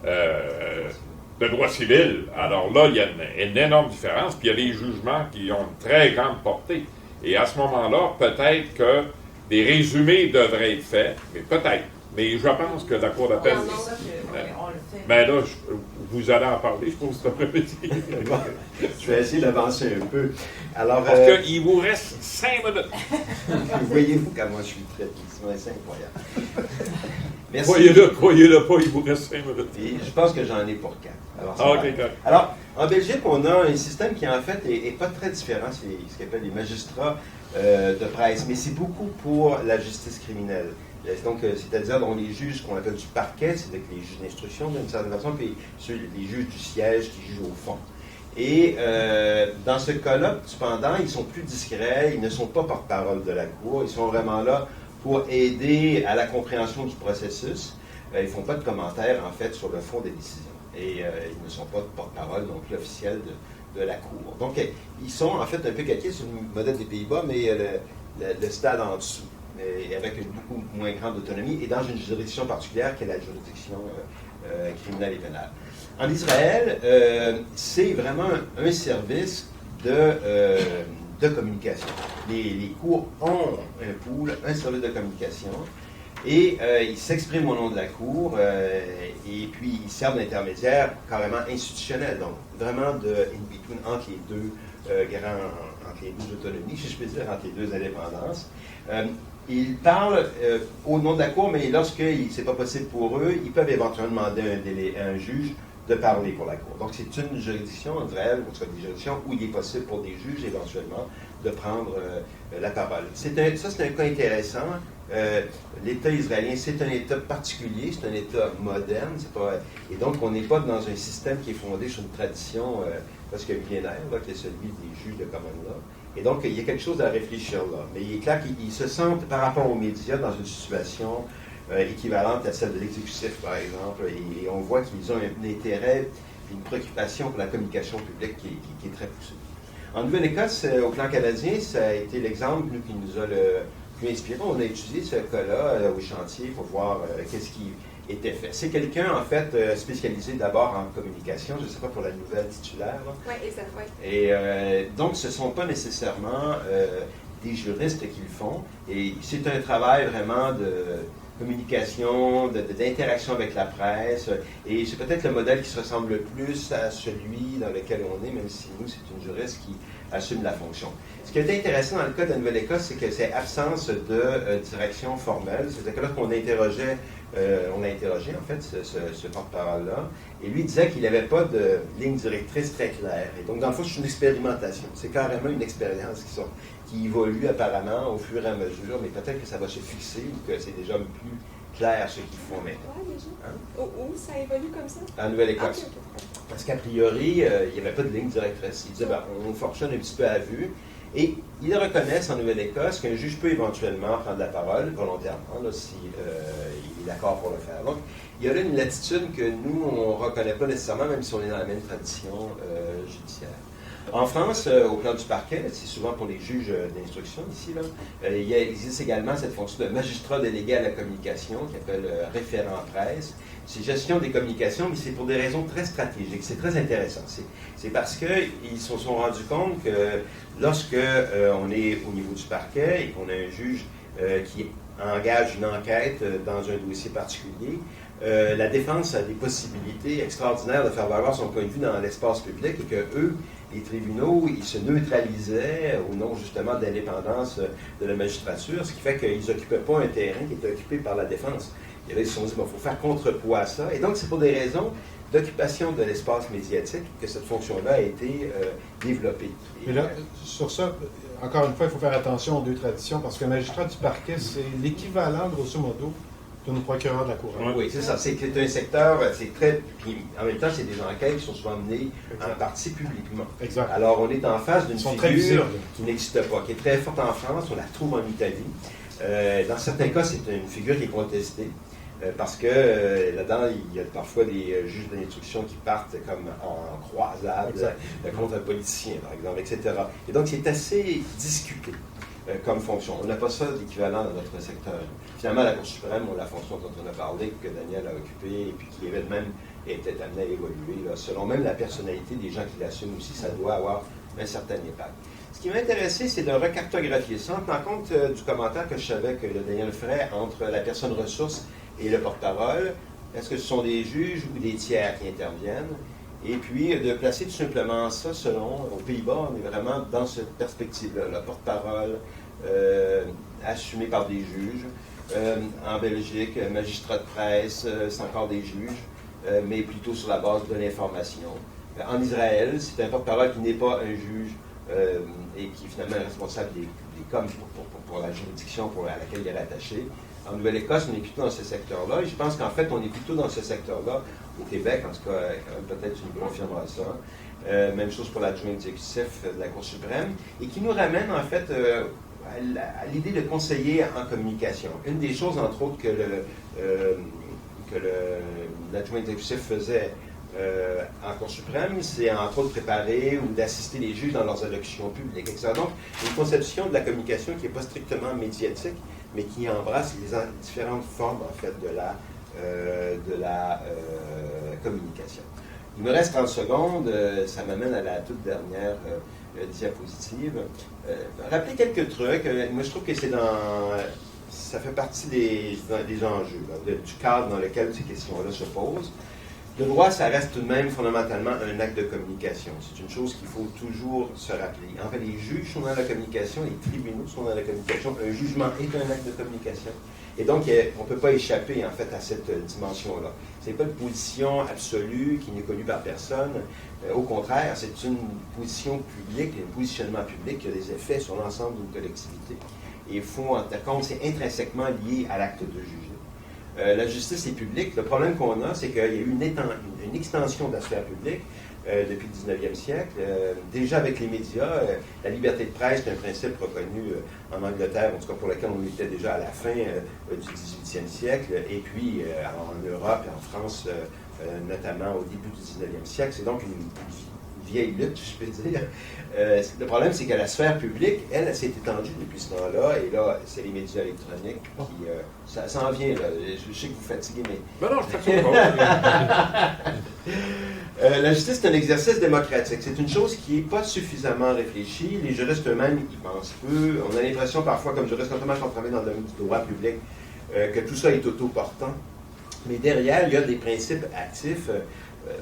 de droit civil. Alors là, il y a une énorme différence. Puis il y a des jugements qui ont une très grande portée. Et à ce moment-là, peut-être que des résumés devraient être faits, mais peut-être. Mais je pense que la Cour d'appel... Mais là, vous allez en parler, je pense, cet après-midi. Je vais essayer d'avancer un peu. Alors, parce qu'il vous reste 5 minutes. Voyez-vous comment je suis très triste. C'est incroyable. Merci. Croyez-le pas, il vous reste 5 minutes. Et je pense que j'en ai pour 4. Alors, en Belgique, on a un système qui, en fait, n'est pas très différent. C'est ce qu'on appelle les magistrats de presse. Mais c'est beaucoup pour la justice criminelle. Donc, c'est-à-dire dont les juges qu'on appelle du parquet, c'est avec les juges d'instruction d'une certaine façon, puis les juges du siège qui jugent au fond. Et dans ce cas-là, cependant, ils sont plus discrets, ils ne sont pas porte-parole de la Cour, ils sont vraiment là pour aider à la compréhension du processus. Ils ne font pas de commentaires, en fait, sur le fond des décisions. Et ils ne sont pas de porte-parole non plus officielle de la Cour. Donc, ils sont, en fait, un peu calqués sur le modèle des Pays-Bas, mais le stade en dessous. Avec une beaucoup moins grande autonomie et dans une juridiction particulière qui est la juridiction criminelle et pénale. En Israël, c'est vraiment un service de communication. Les cours ont un pool, un service de communication et ils s'expriment au nom de la Cour et puis ils servent d'intermédiaire carrément institutionnel, donc vraiment de in-between entre les deux entre les deux autonomies, si je peux dire, entre les deux indépendances. Ils parlent au nom de la Cour, mais lorsque ce n'est pas possible pour eux, ils peuvent éventuellement demander à un juge de parler pour la Cour. Donc, c'est une juridiction, en Israël, ou soit des juridictions où il est possible pour des juges, éventuellement, de prendre la parole. Ça, c'est un cas intéressant. L'État israélien, c'est un État particulier, c'est un État moderne, et donc on n'est pas dans un système qui est fondé sur une tradition presque millénaire, là, qui est celui des juges de common law. Et donc, il y a quelque chose à réfléchir là. Mais il est clair qu'ils se sentent, par rapport aux médias, dans une situation équivalente à celle de l'exécutif, par exemple, et on voit qu'ils ont un intérêt, une préoccupation pour la communication publique qui est très poussée. En Nouvelle-Écosse, au plan canadien, ça a été l'exemple qui nous a le plus inspiré. On a étudié ce cas-là au chantier pour voir qu'est-ce qui était fait. C'est quelqu'un, en fait, spécialisé d'abord en communication, je ne sais pas pour la nouvelle titulaire. Oui, exact, oui. Et donc, ce ne sont pas nécessairement des juristes qui le font. Et c'est un travail vraiment de communication, d'interaction avec la presse. Et c'est peut-être le modèle qui se ressemble le plus à celui dans lequel on est, même si nous, c'est une juriste qui assume la fonction. Ce qui est intéressant dans le cas de la Nouvelle-Écosse, c'est que c'est absence de direction formelle. C'est-à-dire que lorsqu'on interrogeait, on a interrogé en fait ce porte-parole-là, et lui disait qu'il n'avait pas de ligne directrice très claire. Et donc, dans le fond, c'est une expérimentation. C'est carrément une expérience qui évolue apparemment au fur et à mesure, mais peut-être que ça va se fixer ou que c'est déjà plus clair ce qu'ils font maintenant. Oui, déjà. Hein? Où ça évolue comme ça? En Nouvelle-Écosse. Ah, okay. Parce qu'a priori, il n'y avait pas de ligne directrice. Ils disaient, on fonctionne un petit peu à vue. Et ils reconnaissent en Nouvelle-Écosse qu'un juge peut éventuellement prendre la parole volontairement, là, si il est d'accord pour le faire. Donc, il y a là une latitude que nous, on ne reconnaît pas nécessairement, même si on est dans la même tradition judiciaire. En France, au plan du parquet, c'est souvent pour les juges d'instruction ici, là, il existe également cette fonction de magistrat délégué à la communication, qui appelle référent presse. C'est gestion des communications, mais c'est pour des raisons très stratégiques. C'est très intéressant. C'est parce qu'ils se sont rendus compte que lorsque on est au niveau du parquet et qu'on a un juge qui engage une enquête dans un dossier particulier, la défense a des possibilités extraordinaires de faire valoir son point de vue dans l'espace public et que eux, les tribunaux, ils se neutralisaient au nom justement de l'indépendance de la magistrature, ce qui fait qu'ils n'occupaient pas un terrain qui était occupé par la défense. Et là, ils se sont dit, il faut faire contrepoids à ça. Et donc, c'est pour des raisons d'occupation de l'espace médiatique que cette fonction-là a été développée. Mais là, sur ça, encore une fois, il faut faire attention aux deux traditions, parce que magistrat du parquet, c'est l'équivalent, grosso modo, d'un procureur de la Cour. Oui, c'est ça. C'est un secteur, c'est très... Puis, en même temps, c'est des enquêtes qui sont souvent menées en partie publiquement. Exact. Alors, on est en face d'une figure qui n'existe pas, qui est très forte en France, on la trouve en Italie. Dans certains cas, c'est une figure qui est contestée. Parce que là-dedans, il y a parfois des juges d'instruction qui partent comme en croisade contre un politicien, par exemple, etc. Et donc, c'est assez discuté comme fonction. On n'a pas ça d'équivalent dans notre secteur. Finalement, la Cour suprême, on a la fonction dont on a parlé, que Daniel a occupée, et puis qui elle-même était amenée à évoluer. Là. Selon même la personnalité des gens qui l'assument aussi, ça doit avoir un certain impact. Ce qui m'a intéressé, c'est de recartographier ça en tenant compte du commentaire que je savais que Daniel ferait entre la personne ressource et le porte-parole. Est-ce que ce sont des juges ou des tiers qui interviennent? Et puis, de placer tout simplement ça selon, aux Pays-Bas, on est vraiment dans cette perspective-là. Le porte-parole assumé par des juges. En Belgique, magistrat de presse, c'est encore des juges, mais plutôt sur la base de l'information. En Israël, c'est un porte-parole qui n'est pas un juge et qui finalement est responsable des coms pour la juridiction à laquelle il est attaché. En Nouvelle-Écosse, on est plutôt dans ce secteur-là. Et je pense qu'en fait, on est plutôt dans ce secteur-là au Québec. En tout cas, peut-être tu nous confirmeras ça. Même chose pour l'adjoint exécutif de la Cour suprême. Et qui nous ramène, en fait, à l'idée de conseiller en communication. Une des choses, entre autres, que l'adjoint exécutif faisait en Cour suprême, c'est entre autres préparer ou d'assister les juges dans leurs allocutions publiques, etc. Donc, une conception de la communication qui n'est pas strictement médiatique, mais qui embrasse les différentes formes, en fait, de la communication. Il me reste 30 secondes, ça m'amène à la toute dernière diapositive. Rappelez quelques trucs. Moi, je trouve que ça fait partie des enjeux, du cadre dans lequel ces questions-là se posent. Le droit, ça reste tout de même fondamentalement un acte de communication. C'est une chose qu'il faut toujours se rappeler. En fait, les juges sont dans la communication, les tribunaux sont dans la communication. Un jugement est un acte de communication. Et donc, on ne peut pas échapper, en fait, à cette dimension-là. Ce n'est pas une position absolue qui n'est connue par personne. Au contraire, c'est une position publique, un positionnement public qui a des effets sur l'ensemble d'une collectivité. Et il faut en tenir compte, c'est intrinsèquement lié à l'acte de juger. La justice est publique. Le problème qu'on a, c'est qu'il y a eu une extension de la sphère publique depuis le 19e siècle. Déjà avec les médias, la liberté de presse est un principe reconnu en Angleterre, en tout cas pour lequel on était déjà à la fin du 18e siècle, et puis en Europe et en France, notamment au début du 19e siècle. C'est donc une vieille lutte, je peux dire. Le problème, c'est que la sphère publique, elle s'est étendue depuis ce temps-là, et là, c'est les médias électroniques qui... ça en vient, là. Je sais que vous fatiguez, mais... Ben non, je fais pas. La justice, c'est un exercice démocratique. C'est une chose qui n'est pas suffisamment réfléchie. Les juristes eux-mêmes y pensent peu. On a l'impression parfois, comme juriste, notamment quand on travaille dans le domaine du droit public, que tout ça est autoportant. Mais derrière, il y a des principes actifs.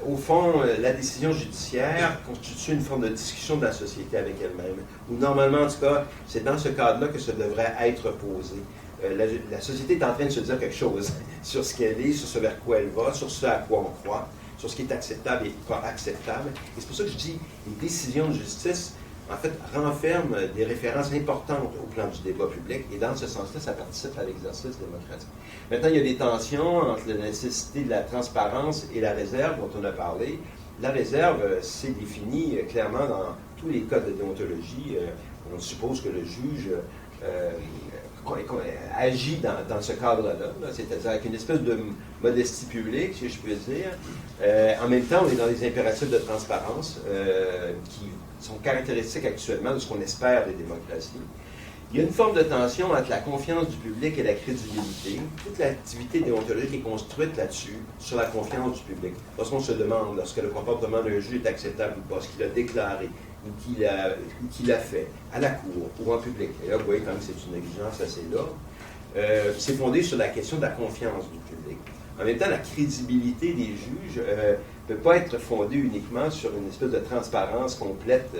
Au fond, la décision judiciaire constitue une forme de discussion de la société avec elle-même. Ou normalement, en tout cas, c'est dans ce cadre-là que ça devrait être posé. La société est en train de se dire quelque chose sur ce qu'elle est, sur ce vers quoi elle va, sur ce à quoi on croit, sur ce qui est acceptable et pas acceptable. Et c'est pour ça que je dis, les décisions de justice, en fait, renferment des références importantes au plan du débat public, et dans ce sens-là, ça participe à l'exercice démocratique. Maintenant, il y a des tensions entre la nécessité de la transparence et la réserve dont on a parlé. La réserve, c'est défini clairement dans tous les codes de déontologie. On suppose que le juge agit dans ce cadre-là, c'est-à-dire avec une espèce de modestie publique, si je peux dire. En même temps, on est dans des impératifs de transparence qui sont caractéristiques actuellement de ce qu'on espère des démocraties. Il y a une forme de tension entre la confiance du public et la crédibilité. Toute l'activité déontologique est construite là-dessus, sur la confiance du public. Lorsqu'on se demande, lorsque le comportement d'un juge est acceptable ou pas, ce qu'il a déclaré, ou qu'il a fait, à la cour ou en public. Et là, vous voyez quand même que c'est une exigence assez là. C'est fondé sur la question de la confiance du public. En même temps, la crédibilité des juges ne peut pas être fondée uniquement sur une espèce de transparence complète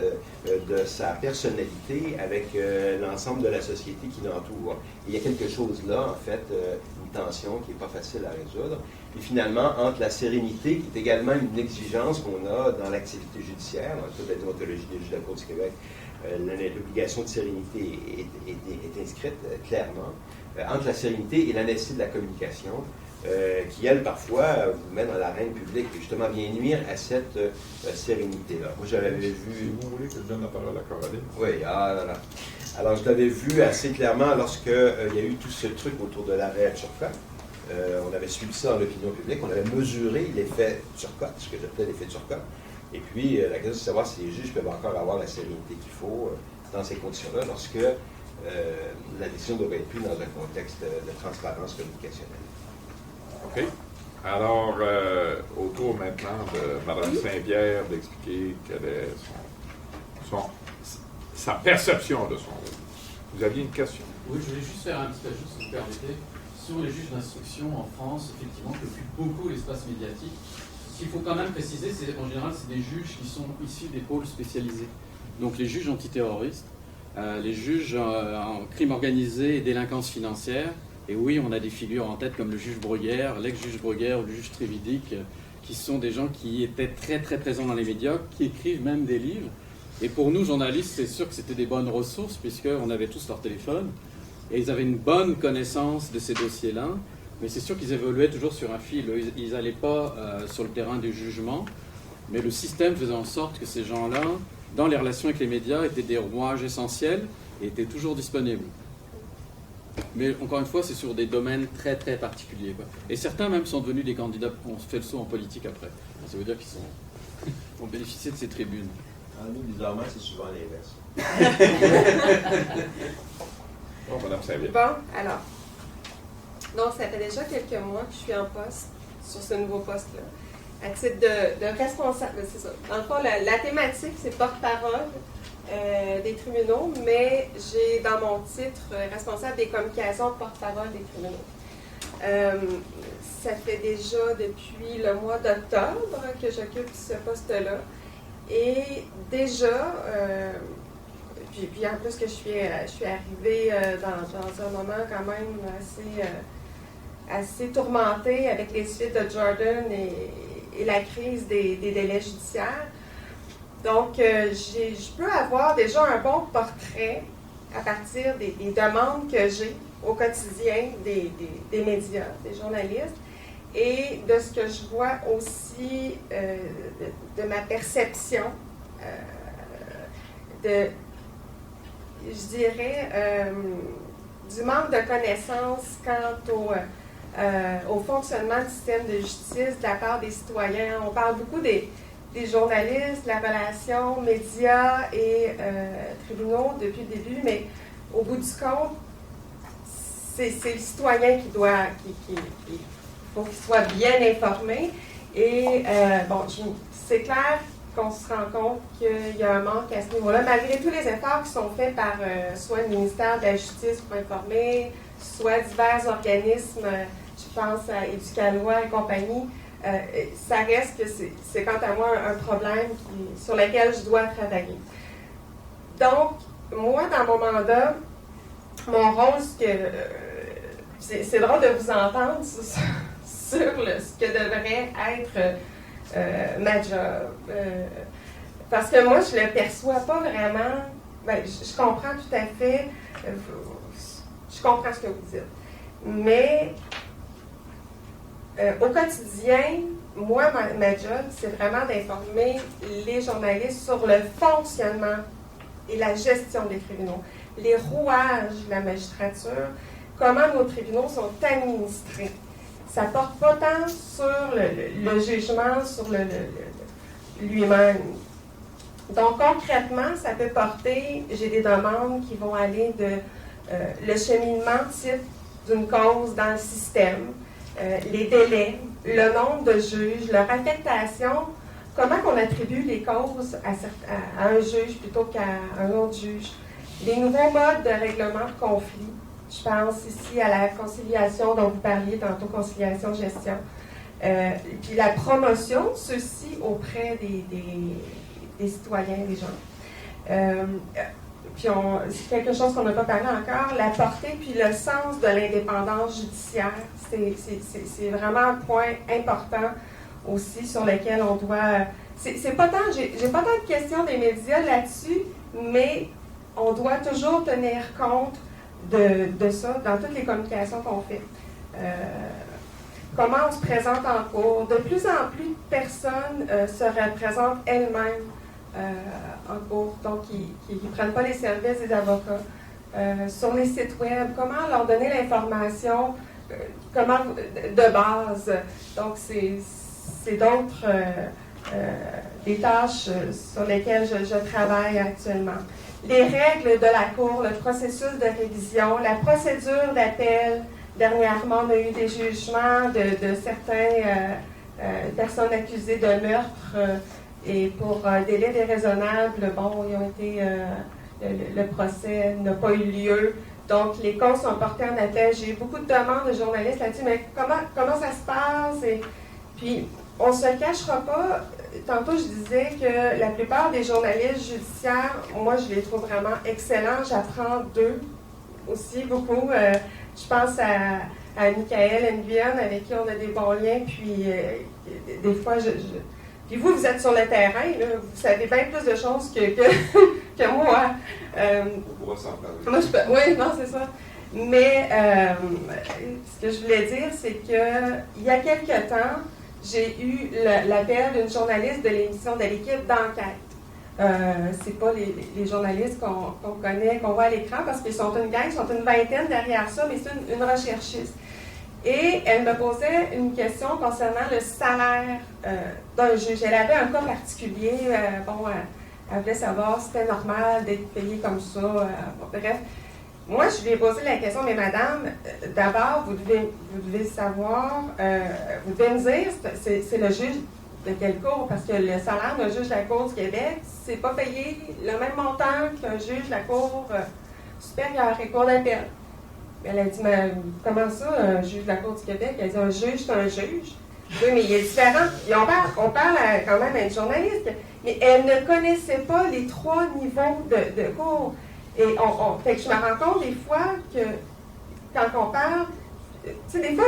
de sa personnalité avec l'ensemble de la société qui l'entoure. Il y a quelque chose là, en fait, une tension qui n'est pas facile à résoudre. Et finalement, entre la sérénité, qui est également une exigence qu'on a dans l'activité judiciaire, dans le code de la déontologie des juges de la Cour du Québec, l'obligation de sérénité est inscrite clairement, entre la sérénité et la nécessité de la communication, qui, elle, parfois, vous met dans l'arène publique et justement vient nuire à cette sérénité-là. Moi, je l'avais vu... Si vous voulez que je donne la parole à Coraline. Oui, alors je l'avais vu assez clairement lorsqu'il y a eu tout ce truc autour de l'arrêt Turcotte. On avait suivi ça dans l'opinion publique, on avait mesuré l'effet Turcotte, ce que j'appelais l'effet Turcotte. Et puis, la question, c'est de savoir si les juges peuvent encore avoir la sérénité qu'il faut dans ces conditions-là, lorsque la décision doit être prise dans un contexte de transparence communicationnelle. OK. Alors, au tour maintenant de Mme Saint-Pierre d'expliquer quelle est sa perception de son rôle. Vous aviez une question? Oui, je voulais juste faire un petit ajout, si vous permettez. Sur les juges d'instruction en France, effectivement, qui occupent beaucoup l'espace médiatique. Ce qu'il faut quand même préciser, c'est en général, c'est des juges qui sont issus des pôles spécialisés. Donc les juges antiterroristes, les juges en crime organisé et délinquance financière. Et oui, on a des figures en tête comme le juge Bruguière, l'ex-juge Bruguière ou le juge Trévidic, qui sont des gens qui étaient très très présents dans les médias, qui écrivent même des livres. Et pour nous, journalistes, c'est sûr que c'était des bonnes ressources, puisqu'on avait tous leur téléphone, et ils avaient une bonne connaissance de ces dossiers-là, mais c'est sûr qu'ils évoluaient toujours sur un fil. Ils n'allaient pas sur le terrain du jugement, mais le système faisait en sorte que ces gens-là, dans les relations avec les médias, étaient des rouages essentiels et étaient toujours disponibles. Mais encore une fois, c'est sur des domaines très très particuliers, quoi. Et certains même sont devenus des candidats, on fait le saut en politique après. Ça veut dire qu'ils ont bénéficié de ces tribunes. Nous, bizarrement, c'est souvent l'inverse. Bon, Mme Saint-Pierre. Bon, alors. Donc, ça fait déjà quelques mois que je suis en poste, sur ce nouveau poste-là, à titre de responsable. C'est ça. Dans le fond, la thématique, c'est porte-parole des tribunaux, mais j'ai dans mon titre responsable des communications porte-parole des tribunaux. ça fait déjà depuis le mois d'octobre que j'occupe ce poste-là. Et déjà, puis en plus que je suis arrivée dans un moment quand même assez tourmenté avec les suites de Jordan et la crise des délais judiciaires. Donc, je peux avoir déjà un bon portrait à partir des demandes que j'ai au quotidien des médias, des journalistes, et de ce que je vois aussi de ma perception je dirais, du manque de connaissances quant au fonctionnement du système de justice de la part des citoyens. On parle beaucoup des journalistes, de la relation médias et tribunaux depuis le début, mais au bout du compte, c'est le citoyen qui faut qu'il soit bien informé. Et c'est clair qu'on se rend compte qu'il y a un manque à ce niveau-là, malgré tous les efforts qui sont faits par soit le ministère de la Justice pour informer, soit divers organismes, je pense à Éducalois et compagnie, ça reste que c'est quant à moi un problème sur lequel je dois travailler. Donc, moi, dans mon mandat, mon rôle, c'est drôle de vous entendre sur ce que devrait être ma job. Parce que moi, je ne le perçois pas vraiment. Je comprends tout à fait. Je comprends ce que vous dites. Mais au quotidien, moi, ma job, c'est vraiment d'informer les journalistes sur le fonctionnement et la gestion des tribunaux, les rouages de la magistrature, comment nos tribunaux sont administrés. Ça ne porte pas tant sur le jugement, sur lui-même. Donc, concrètement, ça peut porter, j'ai des demandes qui vont aller de le cheminement type d'une cause dans le système, les délais, le nombre de juges, leur affectation, comment on attribue les causes à un juge plutôt qu'à un autre juge, les nouveaux modes de règlement de conflits. Je pense ici à la conciliation dont vous parliez tantôt, conciliation-gestion. Puis la promotion, ceci auprès des citoyens, des gens. Puis c'est quelque chose qu'on n'a pas parlé encore, la portée puis le sens de l'indépendance judiciaire. C'est vraiment un point important aussi sur lequel on doit... C'est pas tant, j'ai pas tant de questions des médias là-dessus, mais on doit toujours tenir compte de ça dans toutes les communications qu'on fait. Comment on se présente en cours. De plus en plus de personnes se représentent elles-mêmes en cours, donc qui ne prennent pas les services des avocats. Sur les sites web, comment leur donner l'information de base. Donc, c'est d'autres des tâches sur lesquelles je travaille actuellement. Les règles de la Cour, le processus de révision, la procédure d'appel. Dernièrement, on a eu des jugements de certaines personnes accusées de meurtre et pour un délai déraisonnable, ils ont été, le procès n'a pas eu lieu. Donc, les causes sont portées en appel. J'ai eu beaucoup de demandes de journalistes là-dessus, mais comment ça se passe? Et puis, on ne se cachera pas. Tantôt, je disais que la plupart des journalistes judiciaires, moi, je les trouve vraiment excellents. J'apprends d'eux aussi beaucoup. Je pense à Michael Nguyen, avec qui on a des bons liens. Puis, des fois, puis vous êtes sur le terrain, là, vous savez bien plus de choses que moi. On pourra s'en parler. Oui, non, c'est ça. Mais ce que je voulais dire, c'est qu'il y a quelque temps, j'ai eu l'appel d'une journaliste de l'émission de l'équipe d'enquête. C'est pas les journalistes qu'on connaît, qu'on voit à l'écran, parce qu'ils sont une gang, ils sont une vingtaine derrière ça, mais c'est une recherchiste. Et elle me posait une question concernant le salaire d'un juge. Elle avait un cas particulier, elle voulait savoir si c'était normal d'être payé comme ça. Bref, moi, je lui ai posé la question, mais madame, d'abord, vous devez savoir, vous devez me dire, c'est le juge de quelle cour, parce que le salaire d'un juge de la Cour du Québec, c'est pas payé le même montant qu'un juge de la Cour supérieure et Cour d'appel. Elle a dit, mais comment ça, un juge de la Cour du Québec? Elle a dit, un juge, c'est un juge. Oui, mais il est différent. Et on parle quand même à une journaliste. Mais elle ne connaissait pas les 3 niveaux de cours. Et fait que je me rends compte des fois que quand on parle, tu sais, des fois,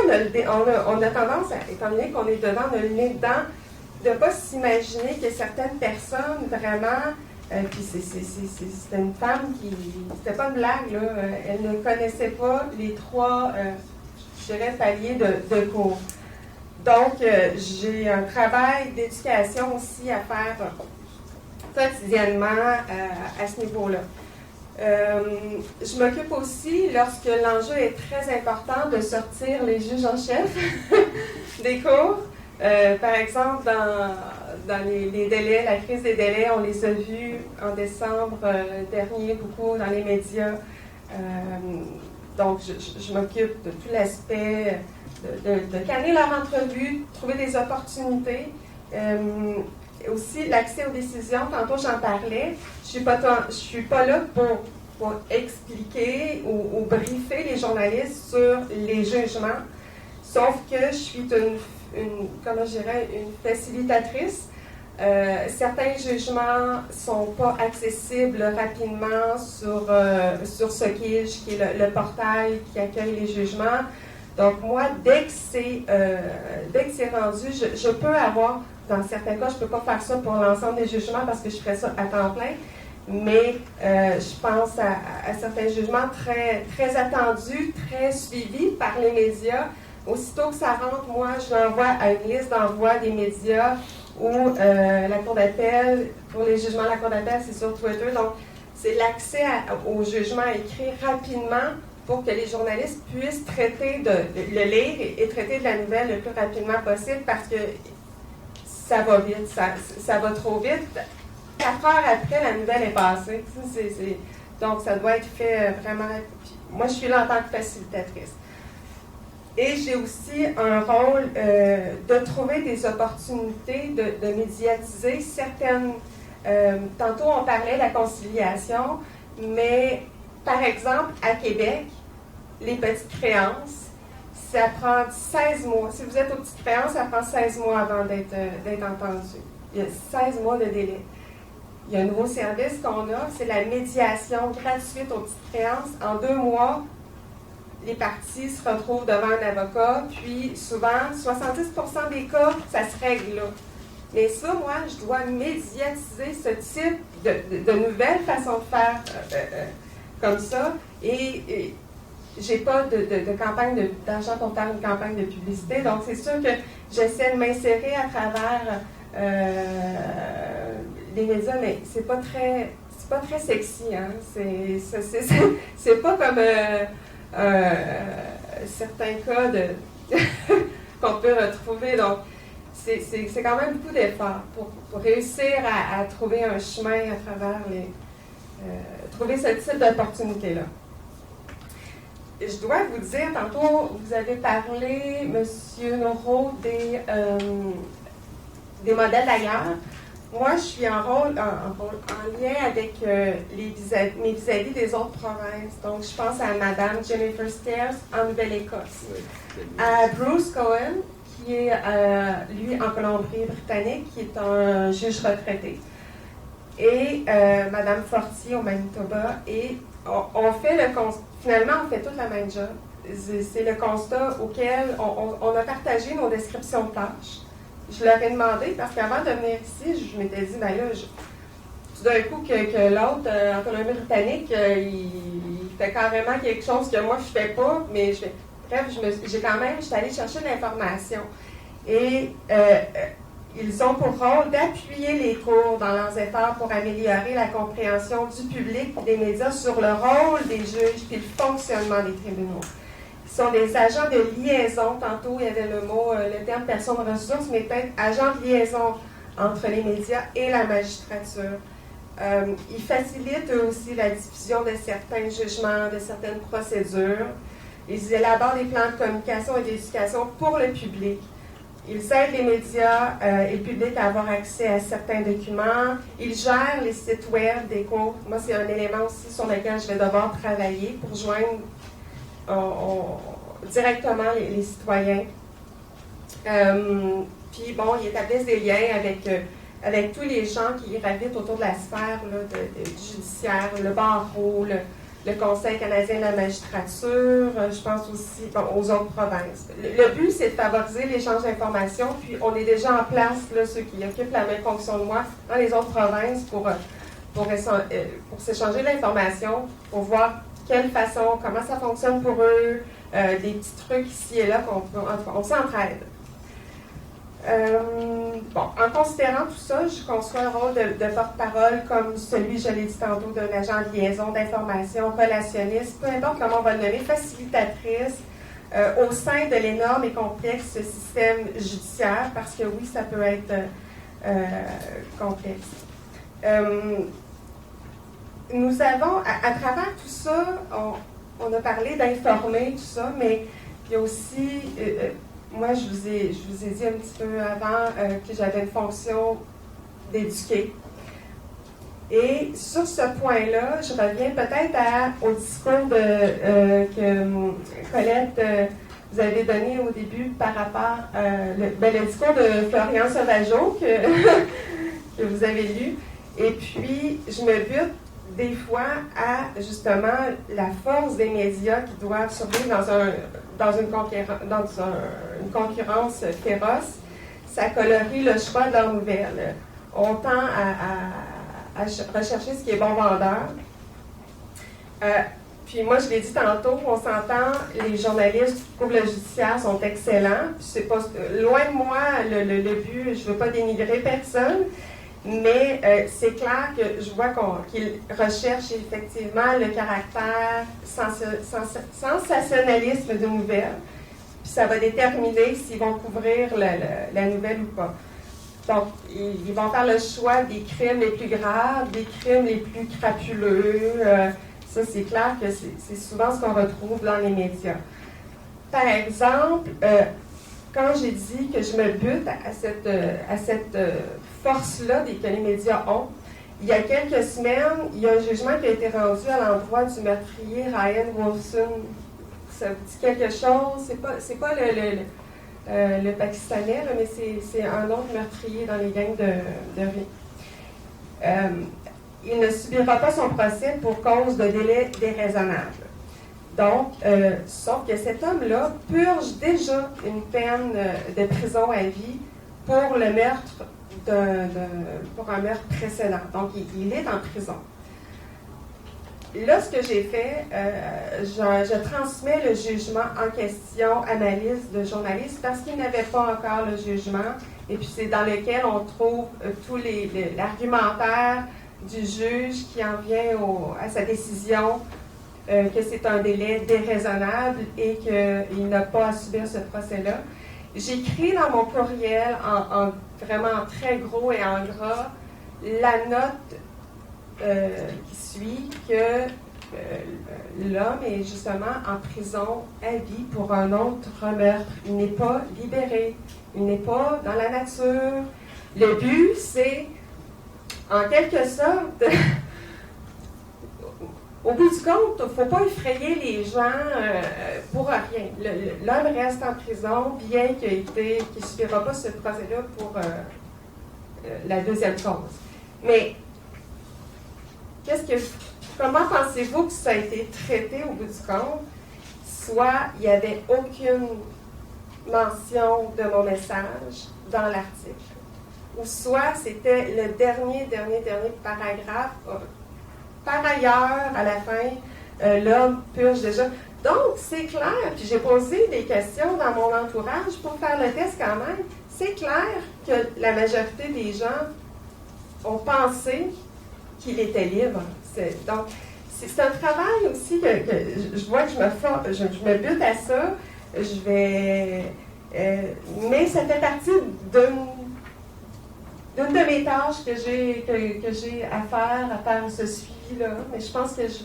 on a tendance, étant donné qu'on est dedans, on a le nez dedans, de ne pas s'imaginer que certaines personnes, vraiment, puis c'était une femme qui, c'était pas une blague, là, elle ne connaissait pas les 3, je dirais, paliers de cours. Donc, j'ai un travail d'éducation aussi à faire quotidiennement à ce niveau-là. Je m'occupe aussi, lorsque l'enjeu est très important, de sortir les juges en chef des cours. Par exemple, dans les délais, la crise des délais, on les a vus en décembre dernier, beaucoup dans les médias. Donc, je m'occupe de tout l'aspect de calmer leur entrevue, de trouver des opportunités. Aussi, l'accès aux décisions, tantôt j'en parlais, je suis pas là pour expliquer ou briefer les journalistes sur les jugements, sauf que je suis comment je dirais, une facilitatrice. Certains jugements ne sont pas accessibles rapidement sur Socage, qui est le portail qui accueille les jugements. Donc moi, dès que c'est rendu, je peux avoir, dans certains cas, je ne peux pas faire ça pour l'ensemble des jugements parce que je ferais ça à temps plein, mais je pense à certains jugements très, très attendus, très suivis par les médias. Aussitôt que ça rentre, moi, je l'envoie à une liste d'envoi des médias ou la Cour d'appel. Pour les jugements de la Cour d'appel, c'est sur Twitter. Donc, c'est l'accès aux jugements écrits rapidement pour que les journalistes puissent traiter le lire et traiter de la nouvelle le plus rapidement possible parce que ça va vite, ça va trop vite. 4 heures après, la nouvelle est passée. Donc, ça doit être fait vraiment rapide. Moi, je suis là en tant que facilitatrice. Et j'ai aussi un rôle de trouver des opportunités de médiatiser certaines... tantôt, on parlait de la conciliation, mais par exemple, à Québec, les petites créances, ça prend 16 mois. Si vous êtes aux petites créances, ça prend 16 mois avant d'être entendu. Il y a 16 mois de délai. Il y a un nouveau service qu'on a, c'est la médiation gratuite aux petites créances. En 2 mois, les parties se retrouvent devant un avocat, puis souvent, 70% des cas, ça se règle là. Mais ça, moi, je dois médiatiser ce type de nouvelles façons de faire comme ça. Et j'ai pas de campagne d'argent pour faire une campagne de publicité. Donc, c'est sûr que j'essaie de m'insérer à travers les médias, mais c'est pas très sexy. Hein? C'est pas comme certains cas qu'on peut retrouver. Donc, c'est quand même beaucoup d'efforts pour réussir à trouver un chemin à travers trouver ce type d'opportunité-là. Je dois vous dire, tantôt, vous avez parlé, M. Noreau, des modèles d'ailleurs. Moi, je suis en lien avec mes vis-à-vis des autres provinces. Donc, je pense à Mme Jennifer Stairs en Nouvelle-Écosse, à Bruce Cohen, qui est, lui, en Colombie-Britannique, qui est un juge retraité, et Mme Fortier au Manitoba. Et on fait finalement, on fait toute la même job. C'est le constat auquel on a partagé nos descriptions de tâches. Je leur ai demandé, parce qu'avant de venir ici, je m'étais dit, ben là, tout d'un coup, que l'autre, en Colombie-Britannique, il fait carrément quelque chose que moi, je fais pas, mais je fais. Bref, je suis allée chercher de l'information. Et ils ont pour rôle d'appuyer les cours dans leurs efforts pour améliorer la compréhension du public et des médias sur le rôle des juges et le fonctionnement des tribunaux. Ils sont des agents de liaison. Tantôt, il y avait le terme personne ressource, mais peut-être agents de liaison entre les médias et la magistrature. Ils facilitent eux aussi la diffusion de certains jugements, de certaines procédures. Ils élaborent des plans de communication et d'éducation pour le public. Ils aident les médias et le public à avoir accès à certains documents. Ils gèrent les sites web des cours. Moi, c'est un élément aussi sur lequel je vais devoir travailler pour joindre directement les citoyens. Puis bon, ils établissent des liens avec tous les gens qui gravitent autour de la sphère là, du judiciaire, le barreau, le Conseil canadien de la magistrature, je pense aussi aux autres provinces. Le but, c'est de favoriser l'échange d'informations, puis on est déjà en place, là, ceux qui occupent la même fonction de moi, dans les autres provinces pour s'échanger l'information, pour voir quelle façon, comment ça fonctionne pour eux, des petits trucs ici et là on s'entraide. En considérant tout ça, je conçois un rôle de porte-parole comme celui, je l'ai dit tantôt, d'un agent de liaison, d'information, relationniste, peu importe comment on va le nommer, facilitatrice au sein de l'énorme et complexe système judiciaire, parce que oui, ça peut être complexe. Nous avons, à travers tout ça, on a parlé d'informer, tout ça, mais il y a aussi... moi, je vous ai dit un petit peu avant que j'avais une fonction d'éduquer. Et sur ce point-là, je reviens peut-être au discours que Colette, vous avez donné au début par rapport le discours de Florian Sauvageau que vous avez lu. Et puis, je me bute des fois à justement la force des médias qui doivent survivre dans une concurrence féroce. Ça colorie le choix de leurs nouvelles. On tend à rechercher ce qui est bon vendeur. Puis moi, je l'ai dit tantôt, on s'entend, les journalistes qui couvrent le judiciaire sont excellents. C'est pas, loin de moi le but, je ne veux pas dénigrer personne, mais c'est clair que je vois qu'ils recherchent effectivement le caractère sensationnalisme de nouvelles. Puis ça va déterminer s'ils vont couvrir la nouvelle ou pas. Donc, ils vont faire le choix des crimes les plus graves, des crimes les plus crapuleux. Ça, c'est clair que c'est souvent ce qu'on retrouve dans les médias. Par exemple, quand j'ai dit que je me bute à cette force-là que les médias ont, il y a quelques semaines, il y a un jugement qui a été rendu à l'endroit du meurtrier Ryan Wolfson. Ça vous dit quelque chose? C'est pas le Pakistanais, là, mais c'est un autre meurtrier dans les gangs de rue. Il ne subira pas son procès pour cause de délai déraisonnable. Donc, sauf que cet homme-là purge déjà une peine de prison à vie pour le meurtre pour un meurtre précédent. Donc, il est en prison. Là, ce que j'ai fait, je transmets le jugement en question à ma liste de journalistes parce qu'il n'avait pas encore le jugement. Et puis, c'est dans lequel on trouve tout l'argumentaire du juge qui en vient à sa décision que c'est un délai déraisonnable et qu'il n'a pas à subir ce procès-là. J'écris dans mon courriel vraiment très gros et en gras la note qui suit que l'homme est justement en prison à vie pour un autre meurtre. Il n'est pas libéré. Il n'est pas dans la nature. Le but, c'est, en quelque sorte, au bout du compte, il ne faut pas effrayer les gens pour rien. L'homme reste en prison, bien qu'il ne subira pas ce procès-là pour la deuxième cause. Mais, comment pensez-vous que ça a été traité au bout du compte? Soit il n'y avait aucune mention de mon message dans l'article, ou soit c'était le dernier paragraphe. Par ailleurs, à la fin, l'homme purge déjà. Donc, c'est clair, puis j'ai posé des questions dans mon entourage pour faire le test quand même. C'est clair que la majorité des gens ont pensé qu'il était libre. Donc, c'est un travail aussi que je vois que je me bute à ça. Mais ça fait partie d'une de mes tâches que j'ai à faire ce suivi-là. Mais je pense que je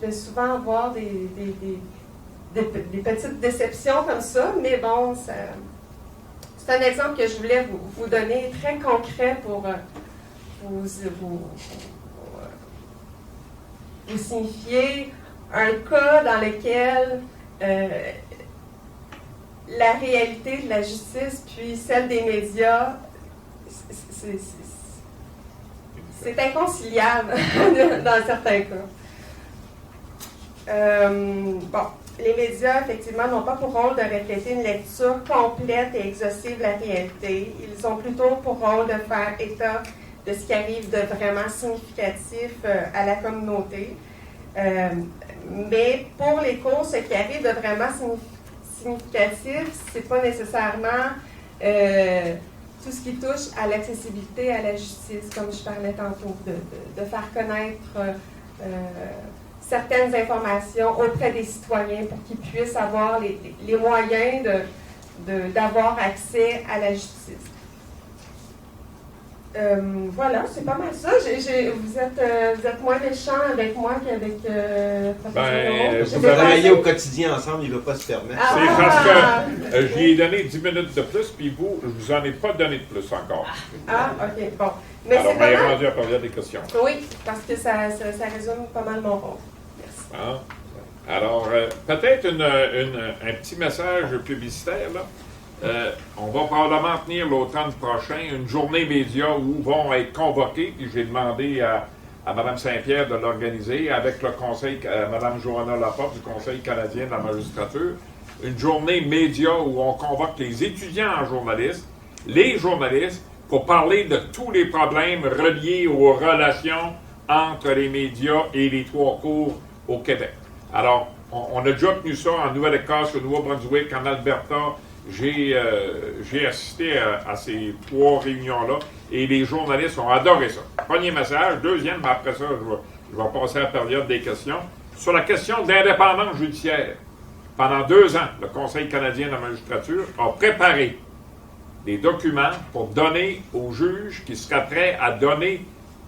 vais souvent avoir des petites déceptions comme ça. Mais bon, c'est un exemple que je voulais vous donner, très concret pour vous signifier un cas dans lequel la réalité de la justice puis celle des médias, c'est inconciliable dans certains cas. Bon, les médias, effectivement, n'ont pas pour rôle de refléter une lecture complète et exhaustive de la réalité. Ils ont plutôt pour rôle de faire état de ce qui arrive de vraiment significatif à la communauté. Mais pour les causes, ce qui arrive de vraiment significatif, c'est pas nécessairement tout ce qui touche à l'accessibilité à la justice, comme je parlais tantôt, de faire connaître certaines informations auprès des citoyens pour qu'ils puissent avoir les moyens d'avoir accès à la justice. Voilà, c'est pas mal ça. Vous êtes moins méchant avec moi qu'avec professeur Leroux. Vous travaillez au quotidien ensemble, il ne va pas se permettre. C'est parce que je lui ai donné 10 minutes de plus, puis vous, je ne vous en ai pas donné de plus encore. Ah, OK, bon. Mais alors, c'est on est pas mal. rendu à parler des questions. Oui, parce que ça résume pas mal mon rôle. Merci. Hein? Alors, peut-être un petit message publicitaire, là. On va probablement tenir l'automne prochain une journée média où vont être convoqués, puis j'ai demandé à Mme Saint-Pierre de l'organiser avec le conseil, Mme Johanna Laporte du Conseil canadien de la magistrature, une journée média où on convoque les étudiants en journalisme, les journalistes, pour parler de tous les problèmes reliés aux relations entre les médias et les trois cours au Québec. Alors, on a déjà tenu ça en Nouvelle-Écosse, au Nouveau-Brunswick, en Alberta. J'ai assisté à ces trois réunions-là et les journalistes ont adoré ça. Premier message. Deuxième, mais après ça, je vais passer à la période des questions. Sur la question d'indépendance judiciaire, pendant 2 ans, le Conseil canadien de la magistrature a préparé des documents pour donner aux juges qui seraient prêts à donner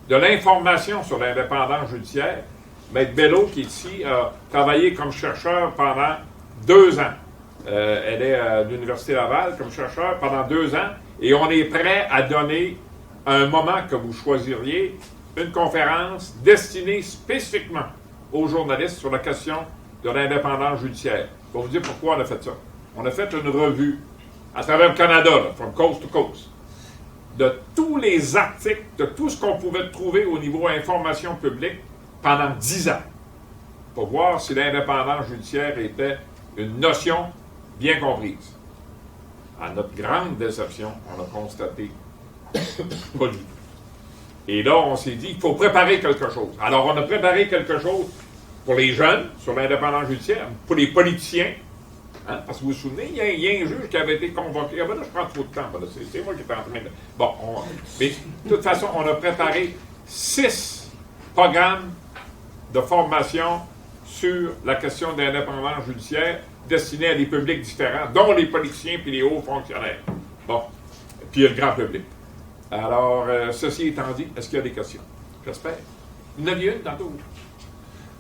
de l'information sur l'indépendance judiciaire. Maître Bello, qui est ici, a travaillé comme chercheur pendant 2 ans. Elle est à l'Université Laval comme chercheur pendant 2 ans et on est prêt à donner, à un moment que vous choisiriez, une conférence destinée spécifiquement aux journalistes sur la question de l'indépendance judiciaire. Je vais vous dire pourquoi on a fait ça. On a fait une revue à travers le Canada, là, from coast to coast, de tous les articles, de tout ce qu'on pouvait trouver au niveau information publique pendant 10 ans, pour voir si l'indépendance judiciaire était une notion bien comprise. À notre grande déception, on a constaté pas du tout. Et là, on s'est dit, il faut préparer quelque chose. Alors, on a préparé quelque chose pour les jeunes, sur l'indépendance judiciaire, pour les politiciens, hein, parce que vous vous souvenez, il y a un juge qui avait été convoqué. Ah ben là, je prends trop de temps. Ben là, c'est moi qui étais en train de... Bon, mais de toute façon, on a préparé 6 programmes de formation sur la question de l'indépendance judiciaire destinés à des publics différents, dont les politiciens et les hauts fonctionnaires. Bon, puis le grand public. Alors, ceci étant dit, est-ce qu'il y a des questions? J'espère. Vous en aviez une tantôt?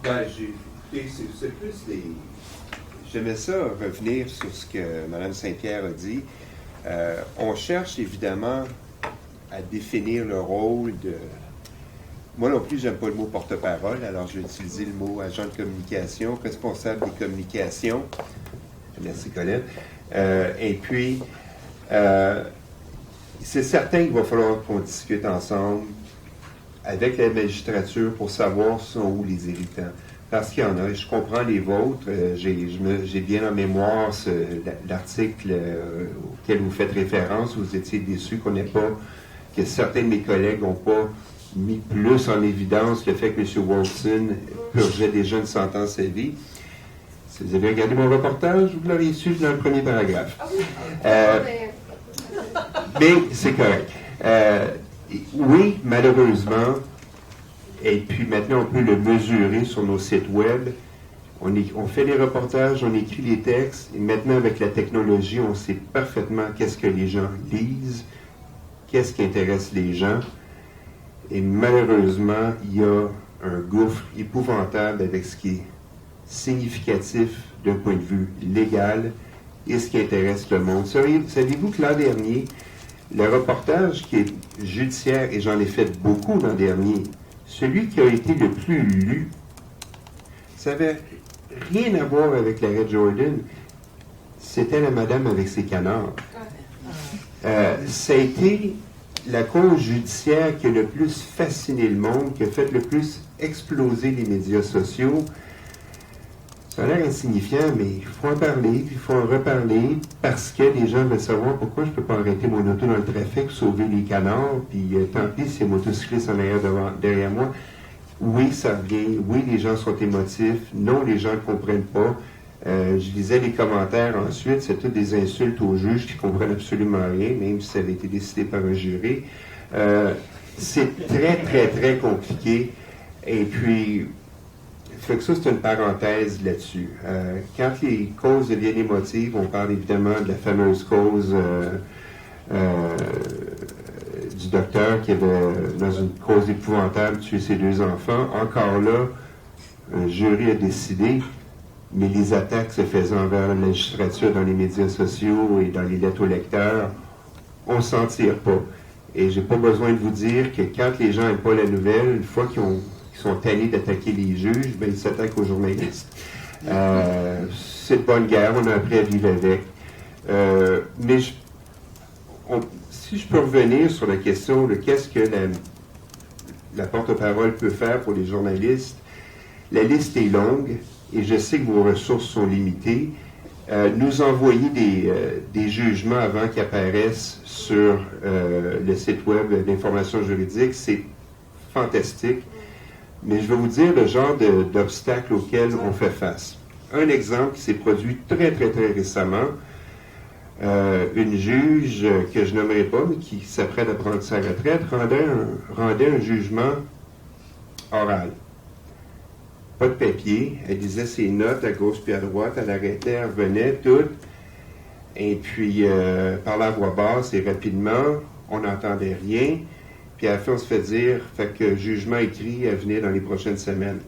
Ben, c'est plus des... J'aimais ça revenir sur ce que Mme Saint-Pierre a dit. On cherche évidemment à définir le rôle de... Moi non plus, j'aime pas le mot porte-parole, alors je vais utiliser le mot agent de communication, responsable des communications. Merci, Colin. Et puis, c'est certain qu'il va falloir qu'on discute ensemble avec la magistrature pour savoir sont où les irritants. Parce qu'il y en a, je comprends les vôtres, j'ai bien en mémoire l'article auquel vous faites référence, vous étiez déçus que certains de mes collègues n'ont pas mis plus en évidence le fait que M. Wilson purgeait déjà une sentence à vie. Si vous avez regardé mon reportage, vous l'auriez su dans le premier paragraphe. Mais c'est correct. Oui, malheureusement, et puis maintenant on peut le mesurer sur nos sites web. On fait les reportages, on écrit les textes, et maintenant avec la technologie, on sait parfaitement qu'est-ce que les gens lisent, qu'est-ce qui intéresse les gens. Et malheureusement, il y a un gouffre épouvantable avec ce qui est significatif d'un point de vue légal et ce qui intéresse le monde. Savez-vous que l'an dernier, le reportage qui est judiciaire, et j'en ai fait beaucoup l'an dernier, celui qui a été le plus lu, Ça n'avait rien à voir avec l'arrêt Jordan. C'était la madame avec ses canards. Ça a été la cause judiciaire qui a le plus fasciné le monde, qui a fait le plus exploser les médias sociaux. Ça a l'air insignifiant, mais il faut en parler, puis il faut en reparler, parce que les gens veulent savoir pourquoi je ne peux pas arrêter mon auto dans le trafic, sauver les canards, puis tant pis si les motocyclistes en arrière derrière moi. Oui, ça revient. Oui, les gens sont émotifs. Non, les gens ne comprennent pas. Je lisais les commentaires ensuite, c'est toutes des insultes aux juges qui ne comprennent absolument rien, même si ça avait été décidé par un jury. C'est très, très, très compliqué. Et puis, fait que ça, c'est une parenthèse là-dessus. Quand les causes deviennent émotives, on parle évidemment de la fameuse cause du docteur qui avait, dans une cause épouvantable, tué ses 2 enfants. Encore là, un jury a décidé, mais les attaques se faisaient envers la magistrature dans les médias sociaux et dans les lettres aux lecteurs, on ne s'en tire pas. Et j'ai pas besoin de vous dire que quand les gens n'aiment pas la nouvelle, une fois qu'ils sont tannés d'attaquer les juges, ben, ils s'attaquent aux journalistes. C'est de bonne guerre, on a appris à vivre avec. Mais si je peux revenir sur la question de qu'est-ce que la porte-parole peut faire pour les journalistes, la liste est longue et je sais que vos ressources sont limitées. Nous envoyer des jugements avant qu'ils apparaissent sur le site web d'information juridique, c'est fantastique. Mais je vais vous dire le genre d'obstacles auxquels on fait face. Un exemple qui s'est produit très, très, très récemment. Une juge que je nommerai pas, mais qui s'apprête à prendre sa retraite, rendait un jugement oral. Pas de papier. Elle disait ses notes à gauche puis à droite. Elle arrêtait, elle revenait, toutes. Et puis, parlait à voix basse et rapidement. On n'entendait rien. Puis à la fin, on se fait dire, fait que jugement écrit à venir dans les prochaines semaines.